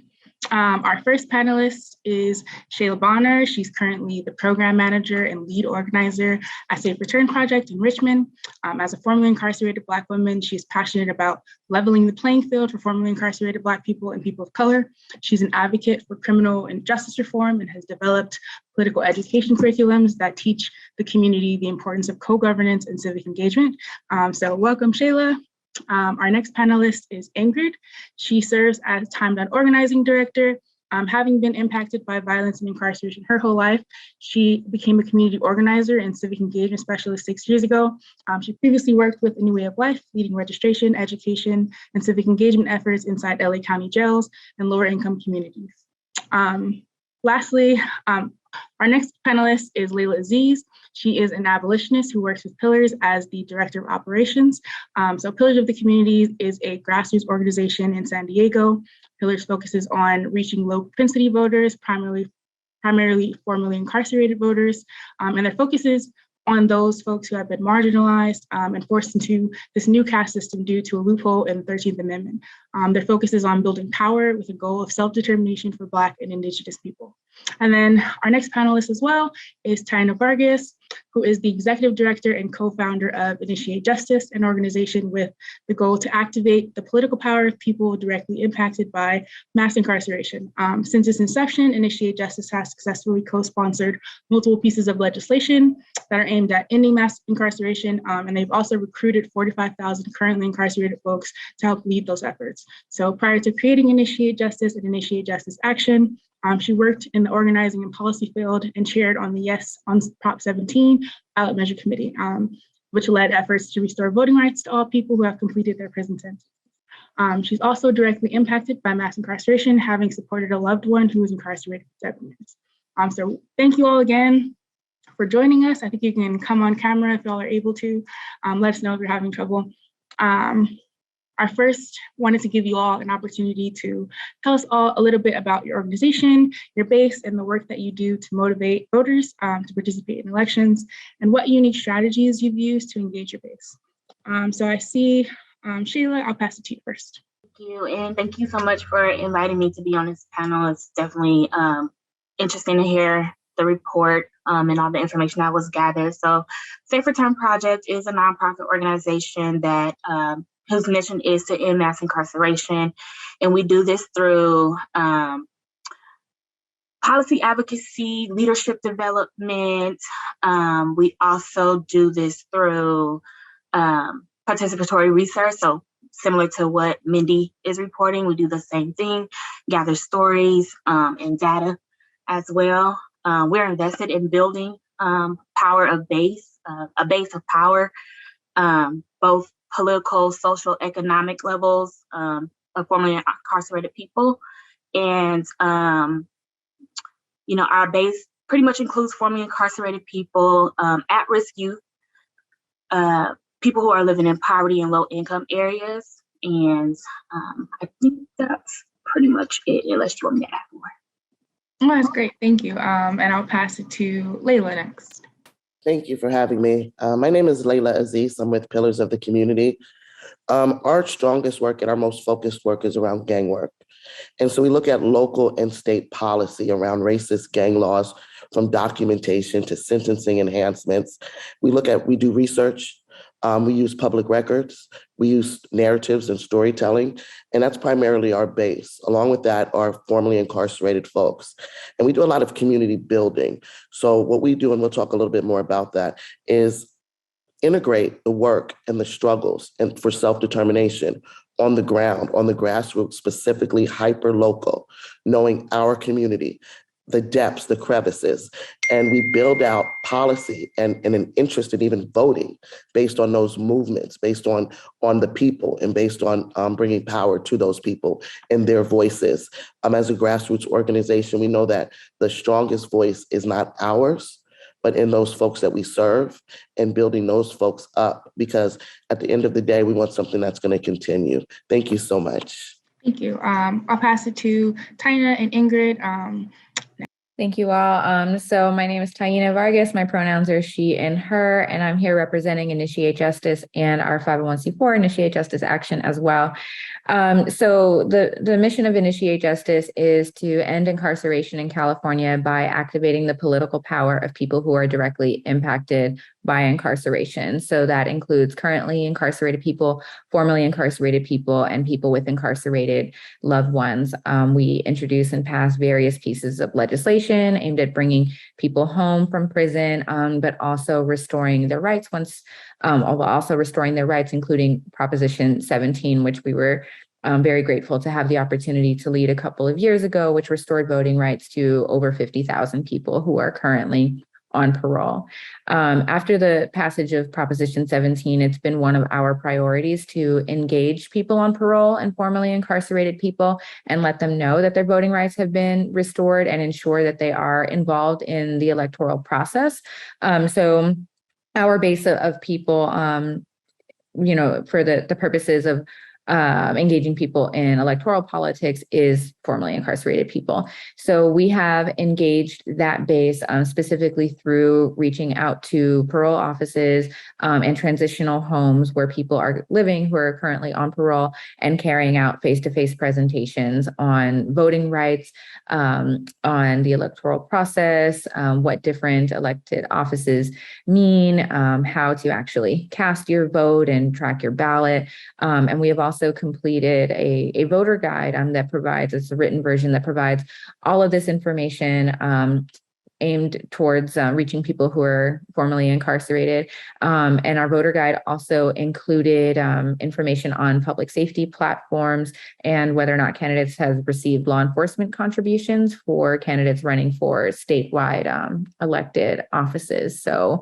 Our first panelist is Chala Bonner. She's currently the program manager and lead organizer at Safe Return Project in Richmond. As a formerly incarcerated Black woman, she's passionate about leveling the playing field for formerly incarcerated Black people and people of color. She's an advocate for criminal and justice reform and has developed political education curriculums that teach the community the importance of co-governance and civic engagement. So welcome, Chala. Our next panelist is Ingrid. She serves as Time Done Organizing Director. Having been impacted by violence and incarceration her whole life, she became a community organizer and civic engagement specialist 6 years ago. She previously worked with A New Way of Life, leading registration, education, and civic engagement efforts inside LA County jails and lower income communities. Lastly, our next panelist is Layla Aziz. She is an abolitionist who works with Pillars as the Director of Operations. So Pillars of the Community is a grassroots organization in San Diego. Pillars focuses on reaching low propensity voters, primarily formerly incarcerated voters, and their focus is on those folks who have been marginalized and forced into this new caste system due to a loophole in the 13th Amendment. Their focus is on building power with a goal of self-determination for Black and Indigenous people. And then our next panelist as well is Taina Vargas, who is the executive director and co-founder of Initiate Justice, an organization with the goal to activate the political power of people directly impacted by mass incarceration. Since its inception, Initiate Justice has successfully co-sponsored multiple pieces of legislation that are aimed at ending mass incarceration, and they've also recruited 45,000 currently incarcerated folks to help lead those efforts. So prior to creating Initiate Justice and Initiate Justice Action, she worked in the organizing and policy field and chaired on the Yes on Prop 17 ballot measure committee, which led efforts to restore voting rights to all people who have completed their prison sentence. She's also directly impacted by mass incarceration, having supported a loved one who was incarcerated for 7 years. So thank you all again for joining us. I think you can come on camera if y'all are able to. Let us know if you're having trouble. I first wanted to give you all an opportunity to tell us all a little bit about your organization, your base, and the work that you do to motivate voters to participate in elections, and what unique strategies you've used to engage your base. So I see Chala, I'll pass it to you first. Thank you, and thank you so much for inviting me to be on this panel. It's definitely interesting to hear the report and all the information that was gathered. So Safe Return Project is a nonprofit organization that whose mission is to end mass incarceration. And we do this through policy advocacy, leadership development. We also do this through participatory research. So similar to what Mindy is reporting, we do the same thing, gather stories and data as well. We're invested in building power of base, a base of power, both political, social, economic levels of formerly incarcerated people. And, our base pretty much includes formerly incarcerated people, at-risk youth, people who are living in poverty and low-income areas. And I think that's pretty much it, unless you want me to add more. Oh, that's great. Thank you. And I'll pass it to Layla next. Thank you for having me. My name is Layla Aziz. I'm with Pillars of the Community. Our strongest work and our most focused work is around gang work. And so we look at local and state policy around racist gang laws, from documentation to sentencing enhancements. We do research. We use public records. We use narratives and storytelling, and that's primarily our base. Along with that are formerly incarcerated folks. And we do a lot of community building. So what we do, and we'll talk a little bit more about that, is integrate the work and the struggles and for self-determination on the ground, on the grassroots, specifically hyper-local, knowing our community, the depths, the crevices, and we build out policy and an interest in even voting based on those movements, based on the people, and based on bringing power to those people and their voices. As a grassroots organization, we know that the strongest voice is not ours, but in those folks that we serve and building those folks up, because at the end of the day, we want something that's going to continue. Thank you so much. Thank you. I'll pass it to Taina and Ingrid. Thank you all. So my name is Taina Vargas. My pronouns are she and her, and I'm here representing Initiate Justice and our 501c4 Initiate Justice Action as well. So the mission of Initiate Justice is to end incarceration in California by activating the political power of people who are directly impacted by incarceration. So that includes currently incarcerated people, formerly incarcerated people, and people with incarcerated loved ones. We introduce and pass various pieces of legislation aimed at bringing people home from prison, but also restoring their rights including Proposition 17, which we were very grateful to have the opportunity to lead a couple of years ago, which restored voting rights to over 50,000 people who are currently on parole. After the passage of Proposition 17, it's been one of our priorities to engage people on parole and formerly incarcerated people and let them know that their voting rights have been restored and ensure that they are involved in the electoral process. So our base of people, for the purposes of engaging people in electoral politics is formerly incarcerated people. So we have engaged that base specifically through reaching out to parole offices and transitional homes where people are living who are currently on parole and carrying out face-to-face presentations on voting rights, on the electoral process, what different elected offices mean, how to actually cast your vote and track your ballot. And we have also completed a voter guide that provides, it's a written version that provides all of this information aimed towards reaching people who are formerly incarcerated. And our voter guide also included information on public safety platforms and whether or not candidates have received law enforcement contributions for candidates running for statewide elected offices. So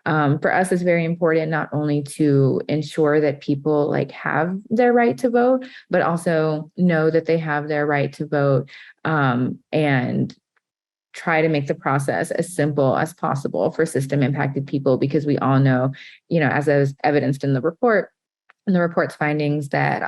for us, it's very important not only to ensure that people have their right to vote, but also know that they have their right to vote and try to make the process as simple as possible for system impacted people, because we all know, as is evidenced in the report, and the report's findings, that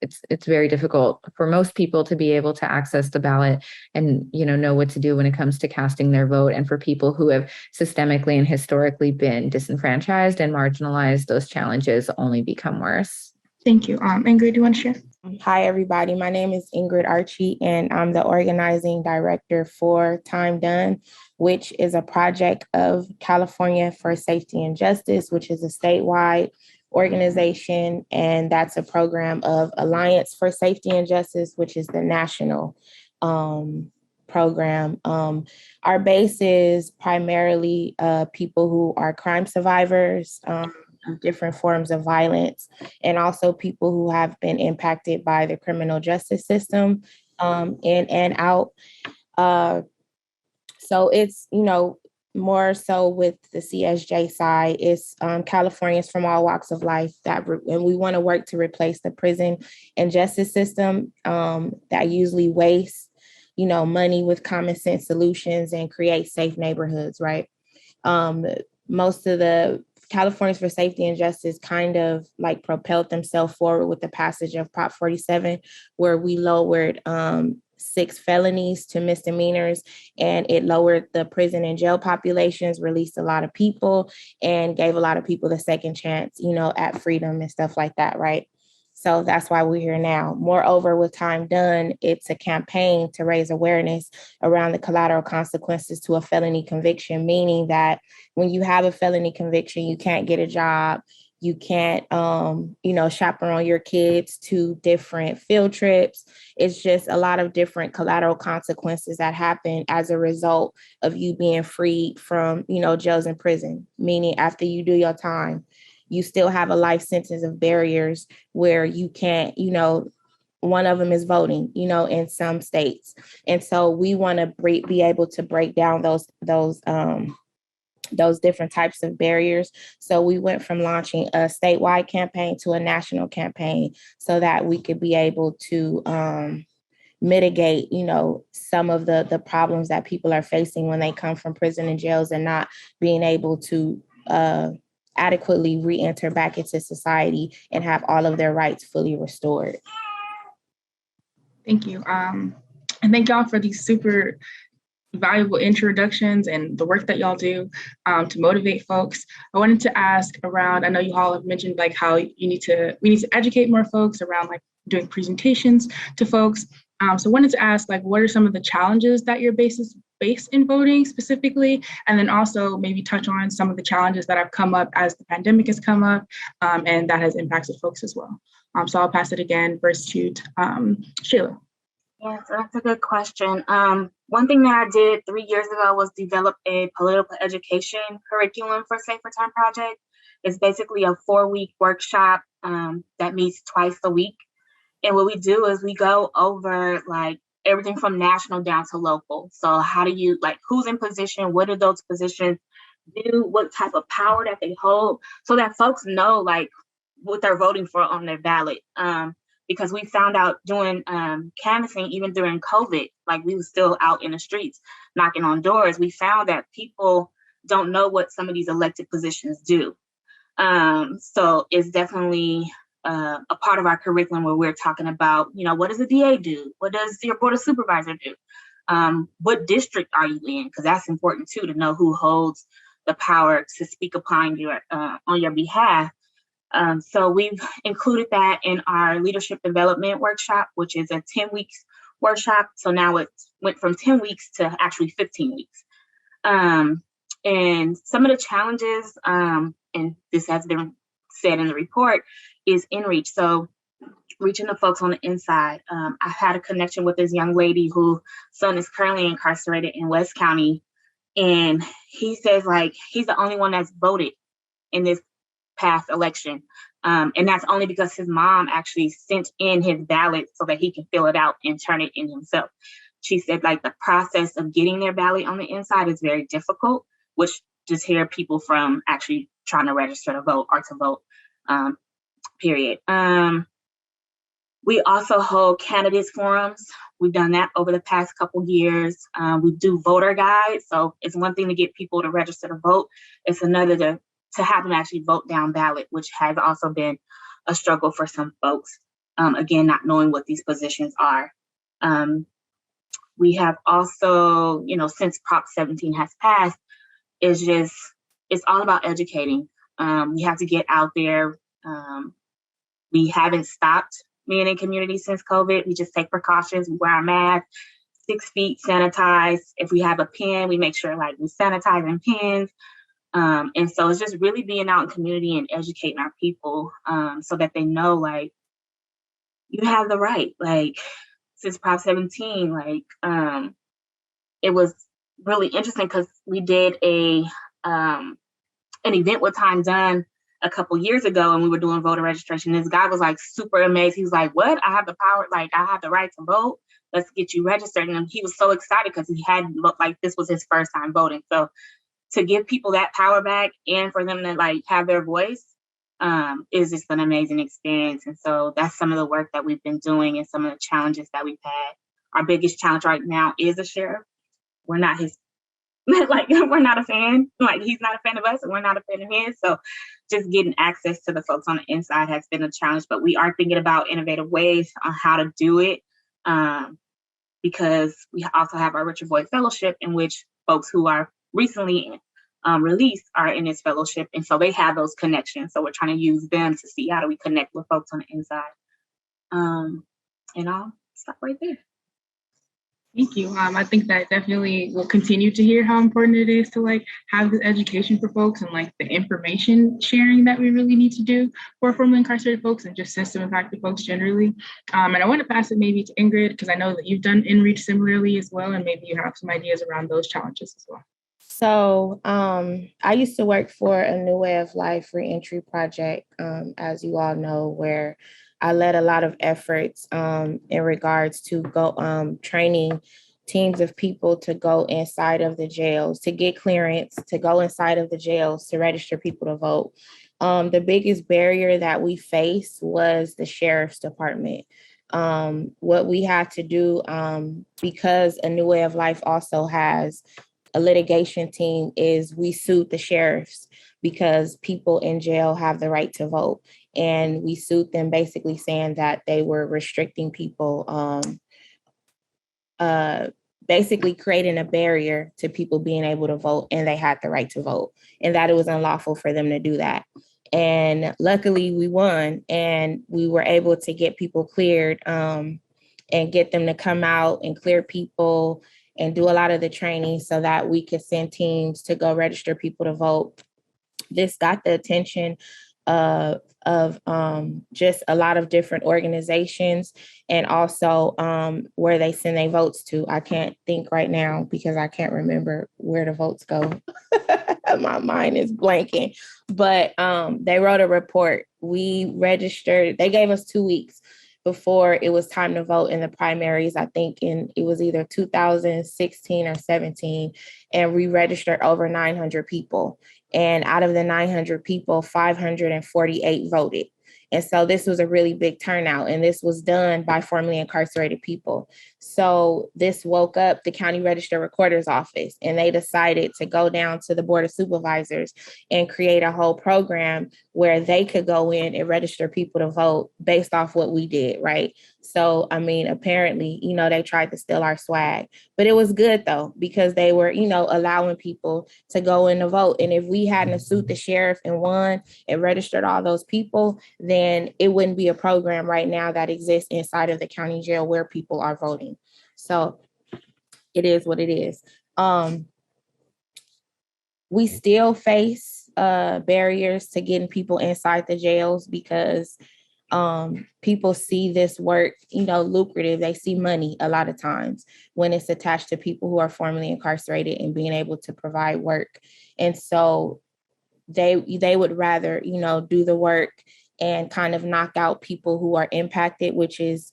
it's very difficult for most people to be able to access the ballot and know what to do when it comes to casting their vote. And for people who have systemically and historically been disenfranchised and marginalized, those challenges only become worse. Thank you. Ingrid, do you want to share? Hi, everybody. My name is Ingrid Archie, and I'm the organizing director for Time Done, which is a project of California for Safety and Justice, which is a statewide organization. And that's a program of Alliance for Safety and Justice, which is the national program. Our base is primarily people who are crime survivors, different forms of violence, and also people who have been impacted by the criminal justice system in and out. So it's, more so with the CSJ side, it's Californians from all walks of life and we want to work to replace the prison and justice system that usually wastes, money with common sense solutions and create safe neighborhoods, right? Most of the Californians for Safety and Justice kind of propelled themselves forward with the passage of Prop 47, where we lowered 6 felonies to misdemeanors, and it lowered the prison and jail populations, released a lot of people, and gave a lot of people the second chance, at freedom and stuff like that, right? So that's why we're here now. Moreover, with Time Done, it's a campaign to raise awareness around the collateral consequences to a felony conviction, meaning that when you have a felony conviction, you can't get a job, you can't, chaperone your kids to different field trips. It's just a lot of different collateral consequences that happen as a result of you being freed from, jails and prison, meaning after you do your time, you still have a life sentence of barriers where you can't, one of them is voting, in some states. And so we want to be able to break down those different types of barriers. So we went from launching a statewide campaign to a national campaign so that we could be able to mitigate, some of the problems that people are facing when they come from prison and jails and not being able to adequately re-enter back into society and have all of their rights fully restored. Thank you. And thank y'all for these super valuable introductions and the work that y'all do to motivate folks. I wanted to ask around, I know you all have mentioned like how we need to educate more folks around like doing presentations to folks. So I wanted to ask like, what are some of the challenges that your base in voting specifically? And then also maybe touch on some of the challenges that have come up as the pandemic has come up and that has impacted folks as well. So I'll pass it again first to Sheila. Yeah, so that's a good question. One thing that I did 3 years ago was develop a political education curriculum for Safer Time Project. It's basically a 4-week workshop that meets twice a week. And what we do is we go over like everything from national down to local. So how do you, like, who's in position? What do those positions do? What type of power that they hold? So that folks know like what they're voting for on their ballot. Because we found out doing canvassing, even during COVID, like we were still out in the streets knocking on doors. We found that people don't know what some of these elected positions do. So it's definitely a part of our curriculum where we're talking about, you know, what does the DA do? What does your board of supervisor do? What district are you in? Because that's important too, to know who holds the power to speak upon your on your behalf. So we've included that in our leadership development workshop, which is a 10 weeks workshop. So now it went from 10 weeks to actually 15 weeks. And some of the challenges, and this has been said in the report, is in reach. So reaching the folks on the inside. I had a connection with this young lady whose son is currently incarcerated in West County. And he says like, he's the only one that's voted in this past election. And that's only because his mom actually sent in his ballot so that he can fill it out and turn it in himself. She said like the process of getting their ballot on the inside is very difficult, which just hear people from actually trying to register to vote or to vote, period. We also hold candidates forums. We've done that over the past couple years. We do voter guides. So it's one thing to get people to register to vote. It's another to have them actually vote down ballot, which has also been a struggle for some folks. Again, not knowing what these positions are. We have also, you know, since Prop 17 has passed, it's all about educating. We have to get out there. We haven't stopped being in community since COVID. We just take precautions. We wear our mask, 6 feet, sanitize. If we have a pen, we make sure like we sanitize in pens. And so it's just really being out in community and educating our people so that they know like you have the right. Like since Prop 17, like it was really interesting because we did an event with Time Done a couple years ago and we were doing voter registration. This guy was like super amazed. He was like, what? I have the power, like I have the right to vote. Let's get you registered. And he was so excited because he had looked like this was his first time voting. So to give people that power back and for them to like have their voice is just an amazing experience. And so that's some of the work that we've been doing and some of the challenges that we've had. Our biggest challenge right now is the sheriff. We're not his, like we're not a fan. Like he's not a fan of us and we're not a fan of his. So just getting access to the folks on the inside has been a challenge, but we are thinking about innovative ways on how to do it because we also have our Richard Boyd Fellowship in which folks who are recently released are in this fellowship. And so they have those connections. So we're trying to use them to see how do we connect with folks on the inside. And I'll stop right there. Thank you. I think that definitely will continue to hear how important it is to like have this education for folks and like the information sharing that we really need to do for formerly incarcerated folks and just system impacted folks generally. And I want to pass it maybe to Ingrid because I know that you've done InReach similarly as well, and maybe you have some ideas around those challenges as well. So I used to work for a New Way of Life reentry project, as you all know, where I led a lot of efforts in regards to training teams of people to go inside of the jails, to get clearance, to go inside of the jails, to register people to vote. The biggest barrier that we faced was the sheriff's department. What we had to do, because a New Way of Life also has a litigation team, is we sued the sheriffs because people in jail have the right to vote. And we sued them basically saying that they were restricting people basically creating a barrier to people being able to vote, and they had the right to vote, and that it was unlawful for them to do that. And luckily we won, and we were able to get people cleared, and get them to come out and clear people and do a lot of the training so that we could send teams to go register people to vote. This got the attention of just a lot of different organizations, and also where they send their votes to. I can't think right now because I can't remember where the votes go. My mind is blanking, but they wrote a report. We registered, they gave us 2 weeks before it was time to vote in the primaries. I think it was either 2016 or 17, and we registered over 900 people. And out of the 900 people, 548 voted. And so this was a really big turnout, and this was done by formerly incarcerated people. So this woke up the county register recorder's office, and they decided to go down to the board of supervisors and create a whole program where they could go in and register people to vote based off what we did, right? So, I mean, apparently, they tried to steal our swag, but it was good though, because they were, allowing people to go in to vote. And if we hadn't sued the sheriff and won and registered all those people, then it wouldn't be a program right now that exists inside of the county jail where people are voting. So it is what it is. We still face barriers to getting people inside the jails because people see this work, lucrative. They see money a lot of times when it's attached to people who are formerly incarcerated and being able to provide work. And so they would rather, do the work and kind of knock out people who are impacted, which is,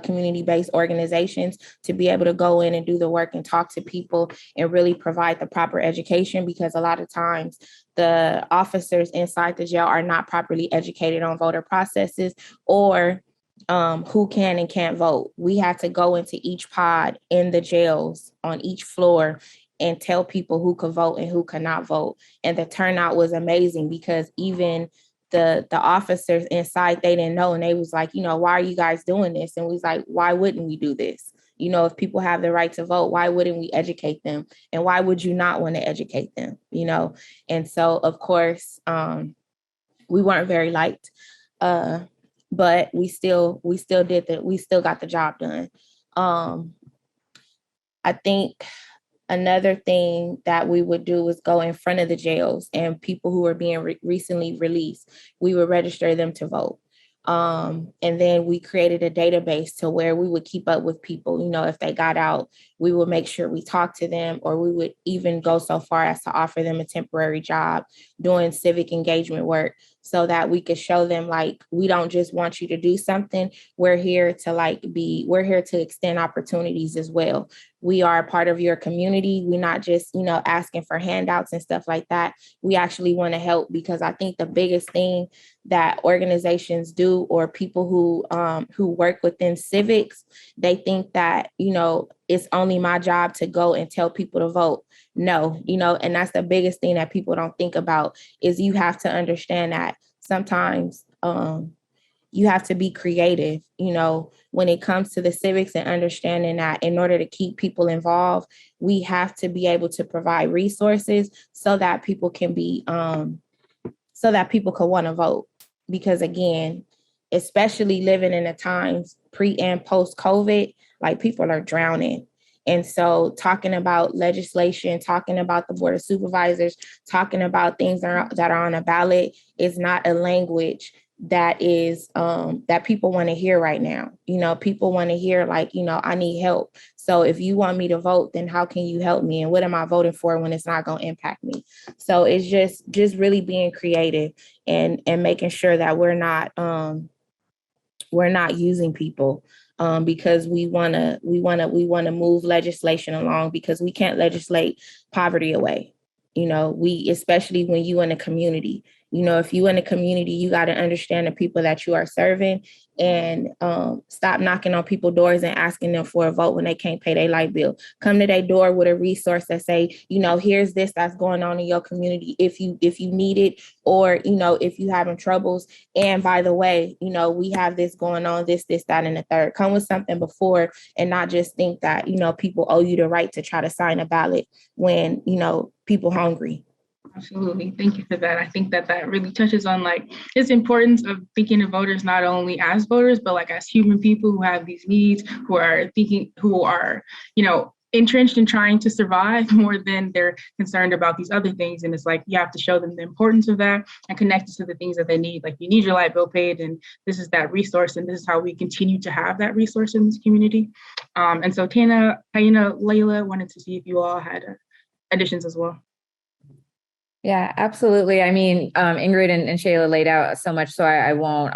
community-based organizations, to be able to go in and do the work and talk to people and really provide the proper education, because a lot of times the officers inside the jail are not properly educated on voter processes or who can and can't vote. We had to go into each pod in the jails on each floor and tell people who could vote and who could not vote. And the turnout was amazing, because even the officers inside, they didn't know. And they was like, why are you guys doing this? And we was like, why wouldn't we do this? If people have the right to vote, why wouldn't we educate them? And why would you not want to educate them? And so, of course, we weren't very liked, but we still got the job done. I think another thing that we would do is go in front of the jails, and people who were being recently released, we would register them to vote. And then we created a database to where we would keep up with people. If they got out, we would make sure we talked to them, or we would even go so far as to offer them a temporary job doing civic engagement work, so that we could show them, like, we don't just want you to do something. We're here to extend opportunities as well. We are a part of your community. We're not just, asking for handouts and stuff like that. We actually want to help, because I think the biggest thing that organizations do, or people who work within civics, they think that, it's only my job to go and tell people to vote. No, and that's the biggest thing that people don't think about, is you have to understand that sometimes you have to be creative, when it comes to the civics, and understanding that in order to keep people involved, we have to be able to provide resources so that people can want to vote. Because again, especially living in the times pre and post COVID, like, people are drowning. And so talking about legislation, talking about the board of supervisors, talking about things that are on a ballot is not a language that is that people want to hear right now. People want to hear, like, I need help. So if you want me to vote, then how can you help me? And what am I voting for when it's not going to impact me? So it's just really being creative and making sure that we're not using people because we want to move legislation along, because we can't legislate poverty away. Especially when you in a community, if you in a community, you got to understand the people that you are serving, and stop knocking on people's doors and asking them for a vote when they can't pay their light bill. Come to their door with a resource that say, here's this that's going on in your community if you need it, or, if you having troubles. And by the way, we have this going on, this, that, and the third. Come with something before, and not just think that, people owe you the right to try to sign a ballot when, people hungry. Absolutely. Thank you for that. I think that really touches on its importance of thinking of voters not only as voters, but as human people who have these needs, who are entrenched in trying to survive more than they're concerned about these other things. And it's you have to show them the importance of that and connect it to the things that they need. You need your light bill paid, and this is that resource, and this is how we continue to have that resource in this community. And so Taina, Layla, wanted to see if you all had additions as well. Yeah, absolutely. I mean, Ingrid and Shayla laid out so much, so I won't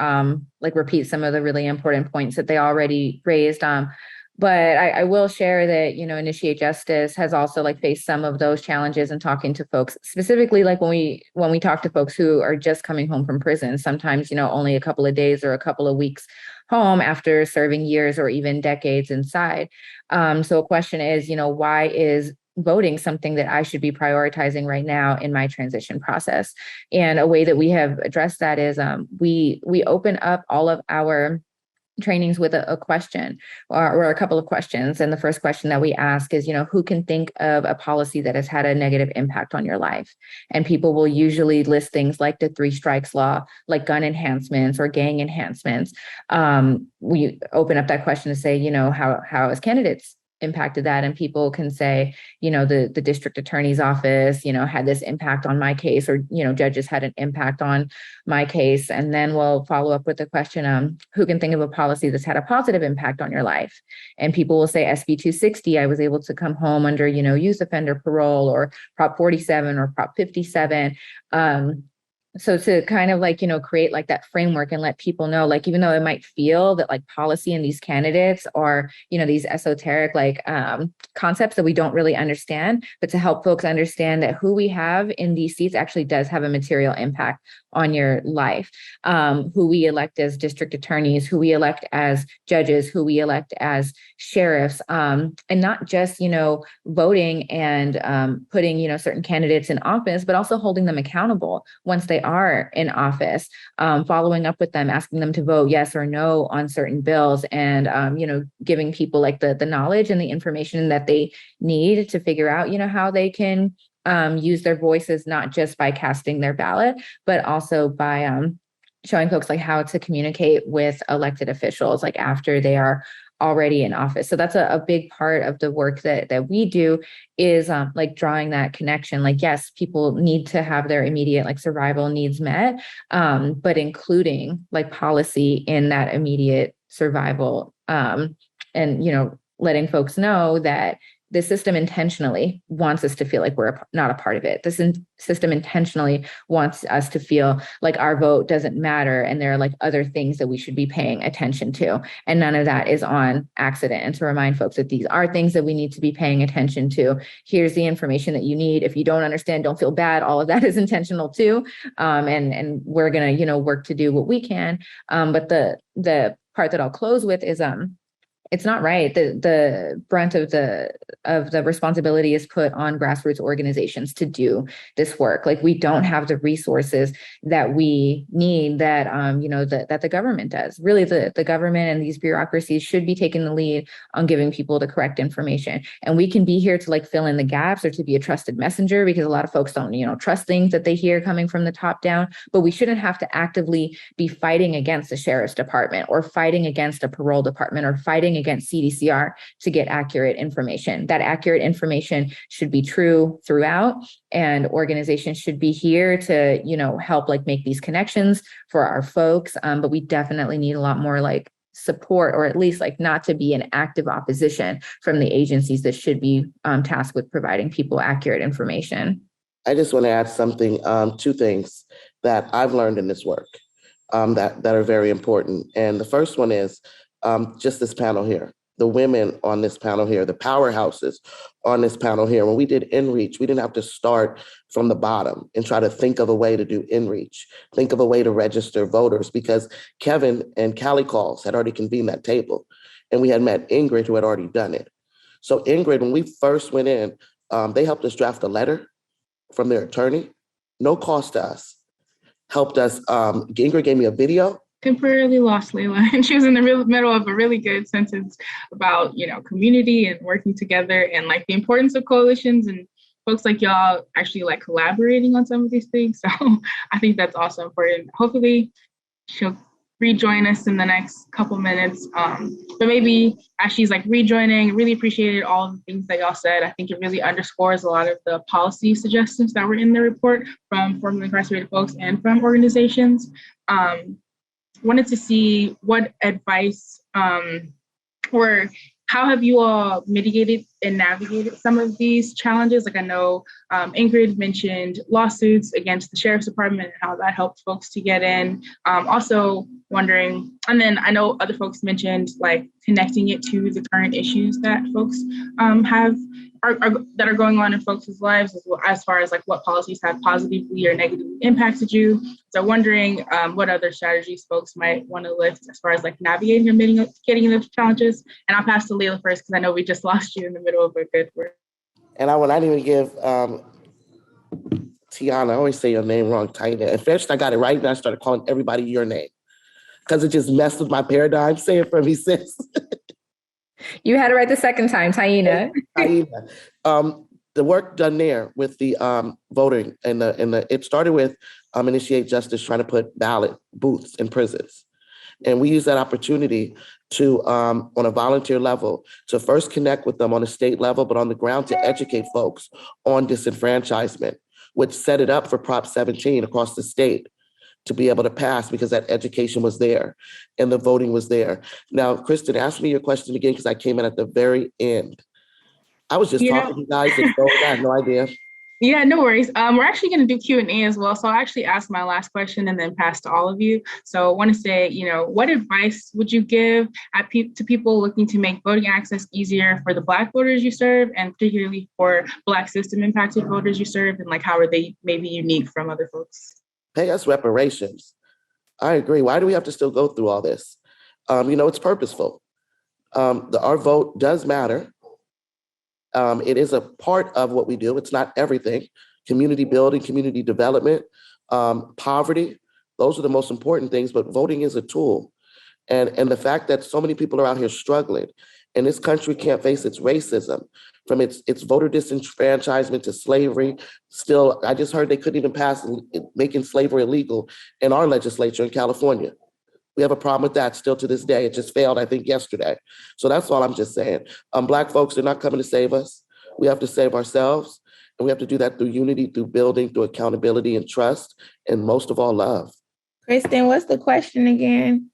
repeat some of the really important points that they already raised. But I will share that, Initiate Justice has also faced some of those challenges in talking to folks, specifically when we talk to folks who are just coming home from prison, sometimes, only a couple of days or a couple of weeks home after serving years or even decades inside. So a question is, why is voting something that I should be prioritizing right now in my transition process? And a way that we have addressed that is we open up all of our trainings with a question or a couple of questions. And the first question that we ask is, who can think of a policy that has had a negative impact on your life? And people will usually list things like the 3 strikes law, like gun enhancements or gang enhancements. We open up that question to say, how as candidates impacted that, and people can say, the district attorney's office, had this impact on my case, or judges had an impact on my case. And then we'll follow up with the question, who can think of a policy that's had a positive impact on your life? And people will say SB 260, I was able to come home under youth offender parole, or Prop 47 or Prop 57. So to kind of create that framework and let people know, even though it might feel that policy and these candidates are, these esoteric concepts that we don't really understand, but to help folks understand that who we have in these seats actually does have a material impact on your life. Who we elect as district attorneys, who we elect as judges, who we elect as sheriffs, and not just, voting and putting, certain candidates in office, but also holding them accountable once they are in office, following up with them, asking them to vote yes or no on certain bills, and, giving people the knowledge and the information that they need to figure out, how they can use their voices, not just by casting their ballot, but also by showing folks how to communicate with elected officials after they are already in office. So that's a big part of the work that we do, is drawing that connection. Yes, people need to have their immediate survival needs met, but including policy in that immediate survival, and letting folks know that the system intentionally wants us to feel like we're not a part of it. The system intentionally wants us to feel like our vote doesn't matter, and there are other things that we should be paying attention to. And none of that is on accident. And to remind folks that these are things that we need to be paying attention to. Here's the information that you need. If you don't understand, don't feel bad. All of that is intentional too. And we're gonna, work to do what we can. But the part that I'll close with is it's not right. The brunt of the responsibility is put on grassroots organizations to do this work. We don't have the resources that we need that that the government does. Really, the government and these bureaucracies should be taking the lead on giving people the correct information. And we can be here to fill in the gaps, or to be a trusted messenger, because a lot of folks don't trust things that they hear coming from the top down. But we shouldn't have to actively be fighting against the sheriff's department, or fighting against a parole department, or fighting against CDCR to get accurate information. That accurate information should be true throughout, and organizations should be here to, help make these connections for our folks. But we definitely need a lot more support, or at least not to be in active opposition from the agencies that should be tasked with providing people accurate information. I just want to add something, 2 things that I've learned in this work that are very important. And the first one is just this panel here. the women on this panel here, the powerhouses on this panel here. When we did InReach, we didn't have to start from the bottom and try to think of a way to do InReach, think of a way to register voters, because Kevin and Callie Calls had already convened that table. And we had met Ingrid, who had already done it. So Ingrid, when we first went in, they helped us draft a letter from their attorney, no cost to us. Helped us, Ingrid gave me a video. Temporarily lost Layla, and she was in the middle of a really good sentence about, community and working together and like the importance of coalitions and folks like y'all actually like collaborating on some of these things. So I think that's also important. Hopefully she'll rejoin us in the next couple minutes. But maybe as she's like rejoining, really appreciated all of the things that y'all said. I think it really underscores a lot of the policy suggestions that were in the report from formerly incarcerated folks and from organizations. Wanted to see what advice or how have you all mitigated and navigated some of these challenges? Like I know Ingrid mentioned lawsuits against the Sheriff's Department and how that helped folks to get in. Also wondering, and then I know other folks mentioned like connecting it to the current issues that folks that are going on in folks' lives, as far as like what policies have positively or negatively impacted you. So wondering what other strategies folks might want to lift as far as like navigating or mitigating those challenges. And I'll pass to Layla first because I know we just lost you in the middle of a good word. And I didn't even give Tiana, I always say your name wrong, Taina. At first I got it right and I started calling everybody your name because it just messed with my paradigm. Say it for me, sis. You had it right the second time, Taina. Taina. The work done there with the voting and it started with Initiate Justice trying to put ballot booths in prisons. And we use that opportunity to, on a volunteer level, to first connect with them on a state level, but on the ground to educate folks on disenfranchisement, which set it up for Prop 17 across the state to be able to pass because that education was there and the voting was there. Now, Kristen, ask me your question again because I came in at the very end. I was just talking to you guys and I had no idea. Yeah, no worries. We're actually going to do Q&A as well. So I'll actually ask my last question and then pass to all of you. So I want to say, what advice would you give to people looking to make voting access easier for the Black voters you serve, and particularly for Black system impacted voters you serve, and like how are they maybe unique from other folks? Pay us reparations. I agree. Why do we have to still go through all this? It's purposeful. Our vote does matter. It is a part of what we do. It's not everything. Community building, community development, poverty, those are the most important things, but voting is a tool. And the fact that so many people are out here struggling and this country can't face its racism, from its voter disenfranchisement to slavery. Still, I just heard they couldn't even pass making slavery illegal in our legislature in California. We have a problem with that still to this day. It just failed, I think, yesterday. So that's all I'm just saying. Black folks are not coming to save us. We have to save ourselves. And we have to do that through unity, through building, through accountability and trust, and most of all, love. Kristen, what's the question again?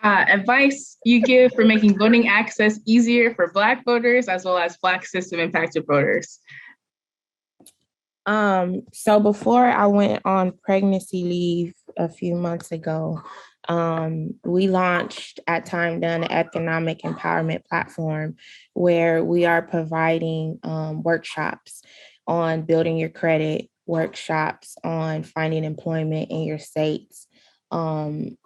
Advice you give for making voting access easier for Black voters as well as Black system impacted voters. So before I went on pregnancy leave a few months ago, we launched at Time Done an economic empowerment platform where we are providing workshops on building your credit, workshops on finding employment in your states,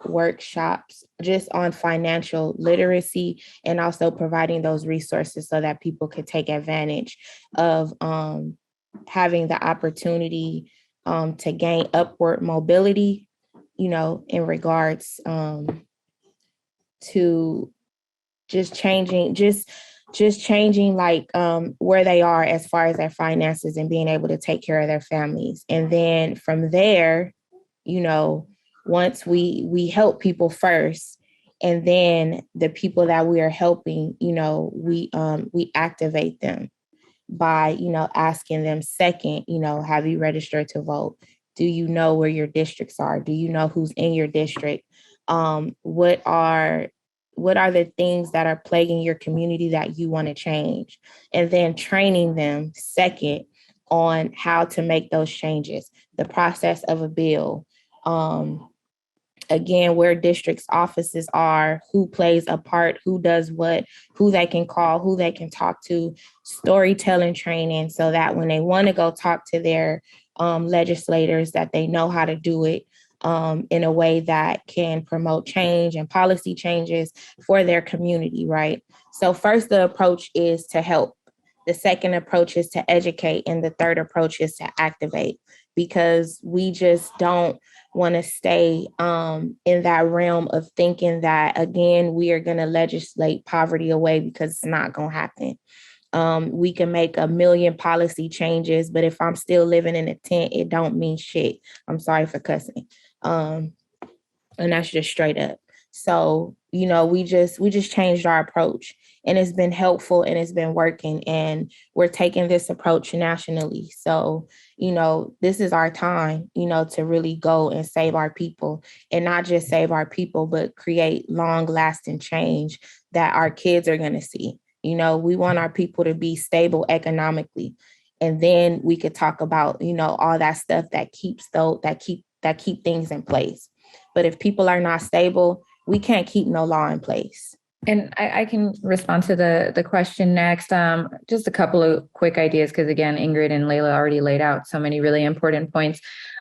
workshops just on financial literacy, and also providing those resources so that people could take advantage of having the opportunity to gain upward mobility, in regards to just changing like where they are as far as their finances and being able to take care of their families. And then from there, once we help people first, and then the people that we are helping, we activate them by, asking them second, have you registered to vote? Do you know where your districts are? Do you know who's in your district? What are the things that are plaguing your community that you want to change? And then training them second on how to make those changes, the process of a bill, again, where district's offices are, who plays a part, who does what, who they can call, who they can talk to, storytelling training, so that when they want to go talk to their legislators, that they know how to do it in a way that can promote change and policy changes for their community, right? So first, the approach is to help. The second approach is to educate. And the third approach is to activate, because we just don't want to stay in that realm of thinking that, again, we are going to legislate poverty away, because it's not going to happen. We can make a million policy changes, but if I'm still living in a tent, it don't mean shit. I'm sorry for cussing. And that's just straight up. So, we just changed our approach, and it's been helpful and it's been working, and we're taking this approach nationally. So, this is our time, to really go and save our people, and not just save our people, but create long lasting change that our kids are going to see. We want our people to be stable economically, and then we could talk about, all that stuff that keep things in place. But if people are not stable, we can't keep no law in place. And I can respond to the question next. Just a couple of quick ideas, because again, Ingrid and Layla already laid out so many really important points.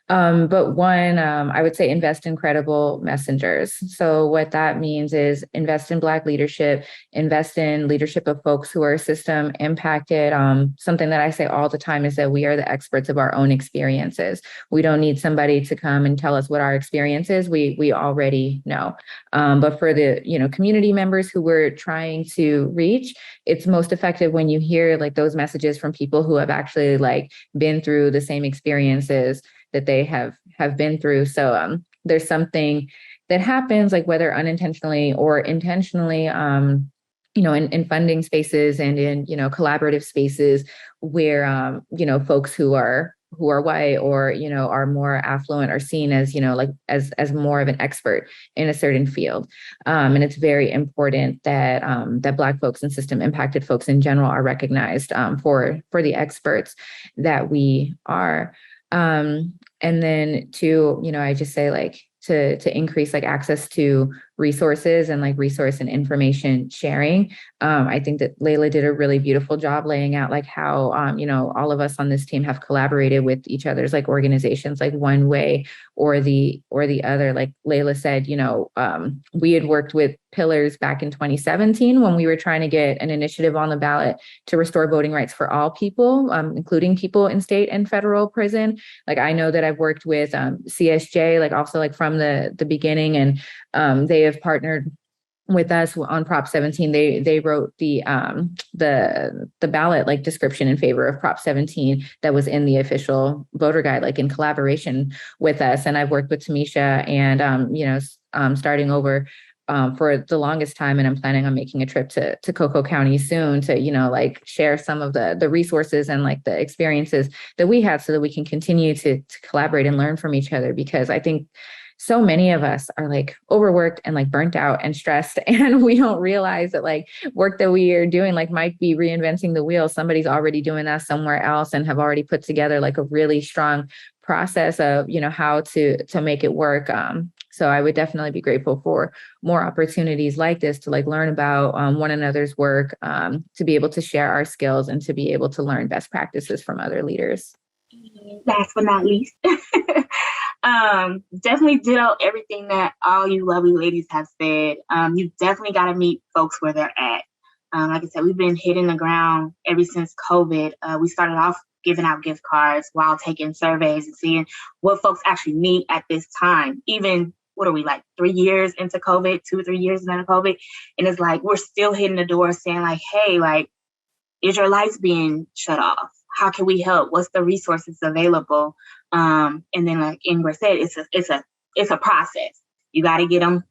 But one, I would say invest in credible messengers. So what that means is invest in Black leadership, invest in leadership of folks who are system impacted. Something that I say all the time is that we are the experts of our own experiences. We don't need somebody to come and tell us what our experience is. We already know. But for the community members who we're trying to reach, it's most effective when you hear like those messages from people who have actually like been through the same experiences that they have been through. So there's something that happens, like whether unintentionally or intentionally, in funding spaces and in, collaborative spaces where, folks who are white or, are more affluent are seen as, as more of an expert in a certain field. And it's very important that that Black folks and system impacted folks in general are recognized for the experts that we are. And then two, I just say like to increase like access to resources and like resource and information sharing. I think that Layla did a really beautiful job laying out like how, all of us on this team have collaborated with each other's like organizations, like one way or the other. Like Layla said, we had worked with Pillars back in 2017 when we were trying to get an initiative on the ballot to restore voting rights for all people, including people in state and federal prison. Like I know that I've worked with CSJ, like also like from the beginning, and they have partnered with us on Prop 17. They wrote the ballot like description in favor of Prop 17 that was in the official voter guide, like in collaboration with us. And I've worked with Tamisha and starting over for the longest time, and I'm planning on making a trip to Cocoa County soon to like share some of the resources and like the experiences that we have, so that we can continue to collaborate and learn from each other. Because I think so many of us are like overworked and like burnt out and stressed, and we don't realize that like work that we are doing like might be reinventing the wheel. Somebody's already doing that somewhere else and have already put together like a really strong process of how to make it work. So I would definitely be grateful for more opportunities like this to like learn about one another's work, to be able to share our skills and to be able to learn best practices from other leaders. Last but not least, definitely ditto everything that all you lovely ladies have said. You definitely got to meet folks where they're at. Like I said, we've been hitting the ground ever since COVID. We started off giving out gift cards while taking surveys and seeing what folks actually need at this time. Even, what are we, like 3 years into COVID, 2 or 3 years into COVID? And it's like, we're still hitting the door saying like, hey, like, is your lights being shut off? How can we help? What's the resources available? And then like Ingrid said, it's a process. You got to get them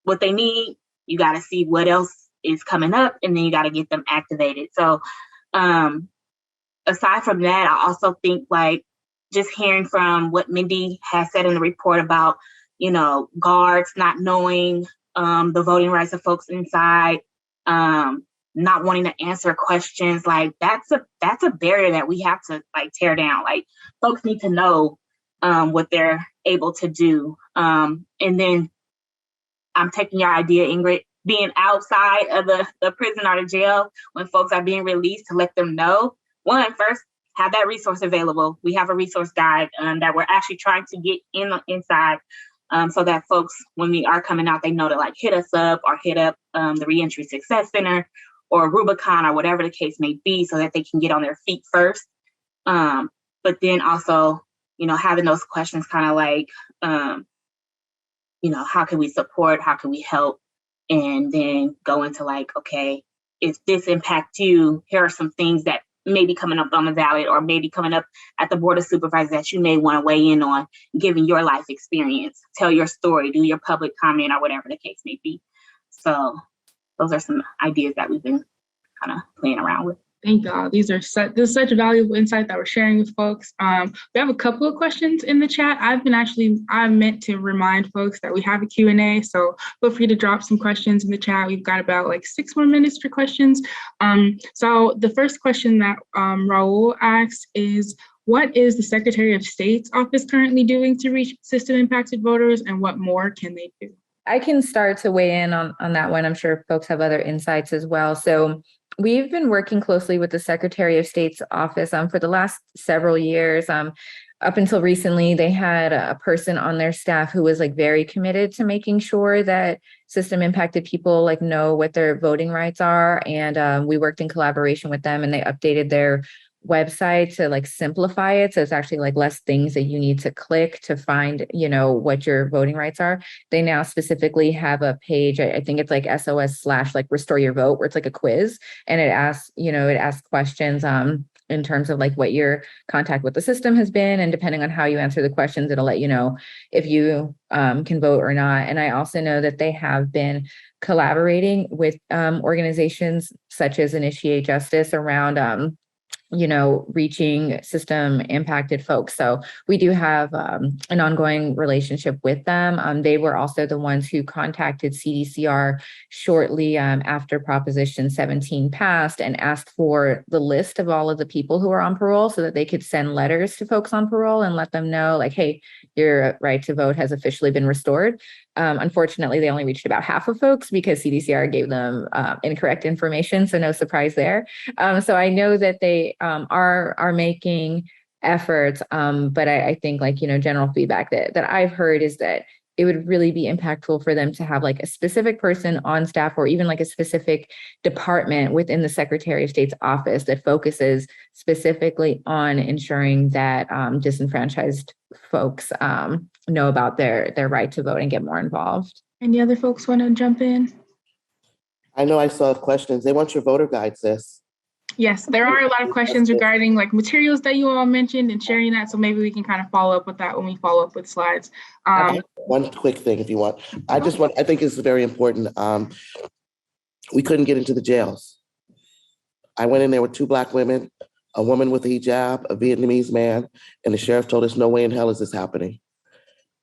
what they need. You got to see what else is coming up, and then you got to get them activated. So aside from that, I also think like just hearing from what Mindy has said in the report about, guards not knowing the voting rights of folks inside, not wanting to answer questions, like that's a barrier that we have to like tear down. Like folks need to know what they're able to do. And then I'm taking your idea, Ingrid, being outside of the prison or the jail when folks are being released, to let them know, one, first, have that resource available. We have a resource guide that we're actually trying to get inside so that folks, when we are coming out, they know to like hit us up or hit up the Reentry Success Center or Rubicon or whatever the case may be, so that they can get on their feet first. But then also, having those questions kind of like, how can we support? How can we help? And then go into like, okay, if this impacts you, here are some things that may be coming up on the ballot or maybe coming up at the Board of Supervisors that you may want to weigh in on, given your life experience. Tell your story, do your public comment or whatever the case may be. So those are some ideas that we've been kind of playing around with. Thank y'all. This is such a valuable insight that we're sharing with folks. We have a couple of questions in the chat. I meant to remind folks that we have a Q&A, so feel free to drop some questions in the chat. We've got about like 6 more minutes for questions. So the first question that Raul asks is, what is the Secretary of State's office currently doing to reach system impacted voters, and what more can they do? I can start to weigh in on that one. I'm sure folks have other insights as well. So we've been working closely with the Secretary of State's office for the last several years. Up until recently, they had a person on their staff who was like very committed to making sure that system impacted people like know what their voting rights are. And we worked in collaboration with them, and they updated their website to like simplify it. So it's actually like less things that you need to click to find, what your voting rights are. They now specifically have a page, I think it's like SOS/ like restore your vote, where it's like a quiz, and it asks questions in terms of like what your contact with the system has been. And depending on how you answer the questions, it'll let you know if you can vote or not. And I also know that they have been collaborating with organizations such as Initiate Justice around reaching system impacted folks. So we do have an ongoing relationship with them. They were also the ones who contacted CDCR shortly after Proposition 17 passed and asked for the list of all of the people who are on parole so that they could send letters to folks on parole and let them know like, hey, your right to vote has officially been restored. Unfortunately, they only reached about half of folks because CDCR gave them incorrect information. So no surprise there. So I know that they are making efforts, but I think general feedback that I've heard is that it would really be impactful for them to have like a specific person on staff or even like a specific department within the Secretary of State's office that focuses specifically on ensuring that disenfranchised folks know about their right to vote and get more involved. Any other folks want to jump in? I know I saw questions. They want your voter guide, sis. Yes, there are a lot of questions regarding like materials that you all mentioned and sharing that. So maybe we can kind of follow up with that when we follow up with slides. One quick thing, if you want. I think it's very important. We couldn't get into the jails. I went in there with 2 Black women, a woman with a hijab, a Vietnamese man, and the sheriff told us no way in hell is this happening.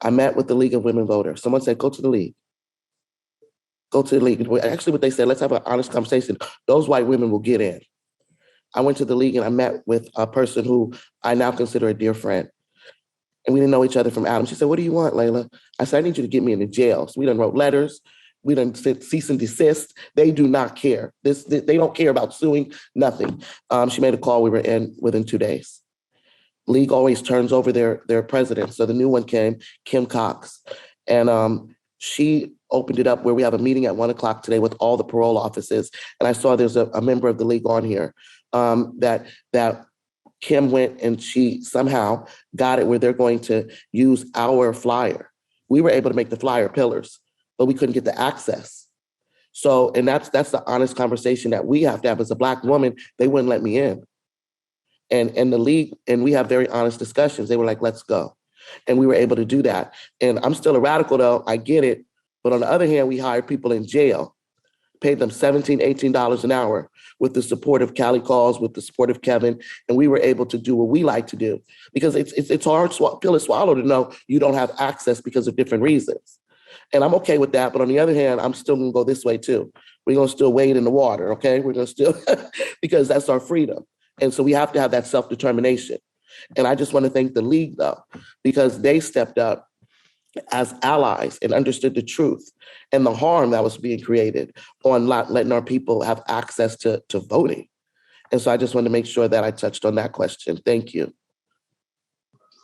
I met with the League of Women Voters. Someone said, go to the League. Go to the League. Actually, what they said, let's have an honest conversation. Those white women will get in. I went to the League and I met with a person who I now consider a dear friend. And we didn't know each other from Adam. She said, what do you want, Layla? I said, I need you to get me into jail. So we done wrote letters. We done cease and desist. They do not care. They don't care about suing, nothing. She made a call. We were in within 2 days. League always turns over their president. So the new one came, Kim Cox. And she opened it up where we have a meeting at 1:00 today with all the parole offices. And I saw there's a member of the League on here that Kim went and she somehow got it where they're going to use our flyer. We were able to make the flyer pillars, but we couldn't get the access. So, and that's the honest conversation that we have to have as a Black woman. They wouldn't let me in. And the League, and we have very honest discussions. They were like, let's go. And we were able to do that. And I'm still a radical though, I get it. But on the other hand, we hired people in jail, paid them $17, $18 an hour with the support of Callie Calls, with the support of Kevin. And we were able to do what we like to do because it's hard pill to swallow to know you don't have access because of different reasons. And I'm okay with that. But on the other hand, I'm still going to go this way too. We're going to still wade in the water. Okay. We're going to still, because that's our freedom. And so we have to have that self-determination. And I just want to thank the League though, because they stepped up as allies and understood the truth and the harm that was being created on not letting our people have access to voting. And so I just wanted to make sure that I touched on that question. Thank you.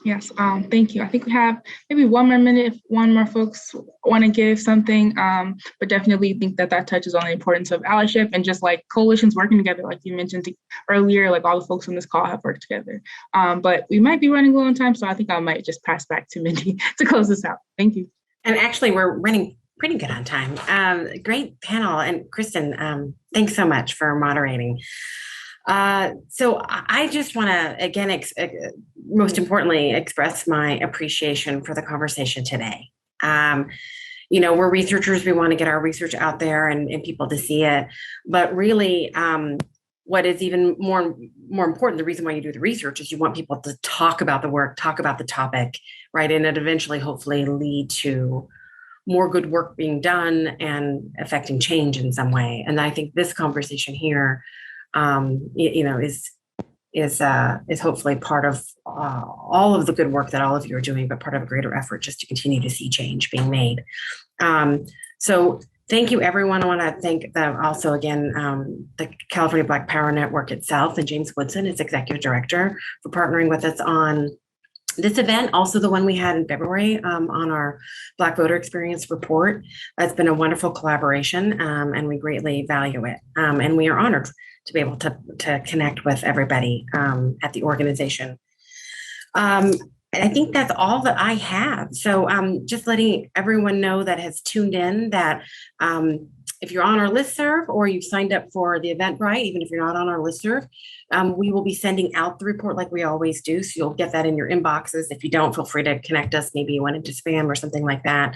Yes, thank you. I think we have maybe 1 more minute if one more folks want to give something, but definitely think that touches on the importance of allyship and just like coalitions working together, like you mentioned earlier, like all the folks on this call have worked together. But we might be running low on time, so I think I might just pass back to Mindy to close this out. Thank you. And actually, we're running pretty good on time. Great panel. And Kristen, thanks so much for moderating. So I just want to, again, most importantly, express my appreciation for the conversation today. We're researchers. We want to get our research out there and people to see it. But really, what is even more important, the reason why you do the research is you want people to talk about the work, talk about the topic, right? And it eventually, hopefully, lead to more good work being done and affecting change in some way. And I think this conversation here is hopefully part of all of the good work that all of you are doing, but part of a greater effort just to continue to see change being made. So thank you, everyone. I want to thank also, again, the California Black Power Network itself and James Woodson, its executive director, for partnering with us on this event, also the one we had in February on our Black Voter Experience report. It's been a wonderful collaboration, and we greatly value it. And we are honored to be able to connect with everybody at the organization. I think that's all that I have. So just letting everyone know that has tuned in that if you're on our listserv or you've signed up for the Eventbrite, even if you're not on our listserv, we will be sending out the report like we always do. So you'll get that in your inboxes. If you don't, feel free to connect us. Maybe you went into spam or something like that.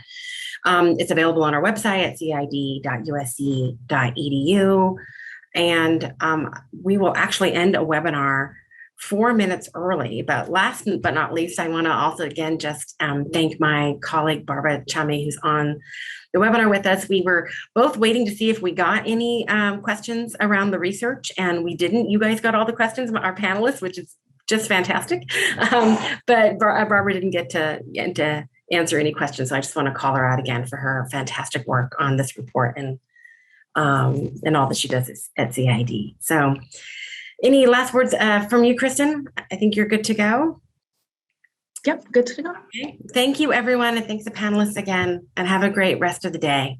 It's available on our website at cid.usc.edu. And we will actually end a webinar 4 minutes early. But last but not least, I want to also, again, just thank my colleague, Barbara Chame, who's on the webinar with us. We were both waiting to see if we got any questions around the research, and we didn't. You guys got all the questions, our panelists, which is just fantastic. But Barbara didn't get to answer any questions. So I just want to call her out again for her fantastic work on this report and all that she does at CID. So any last words from you, Kristen? I think you're good to go. Yep, good to go. Okay. Thank you, everyone. And thanks to panelists again, and have a great rest of the day.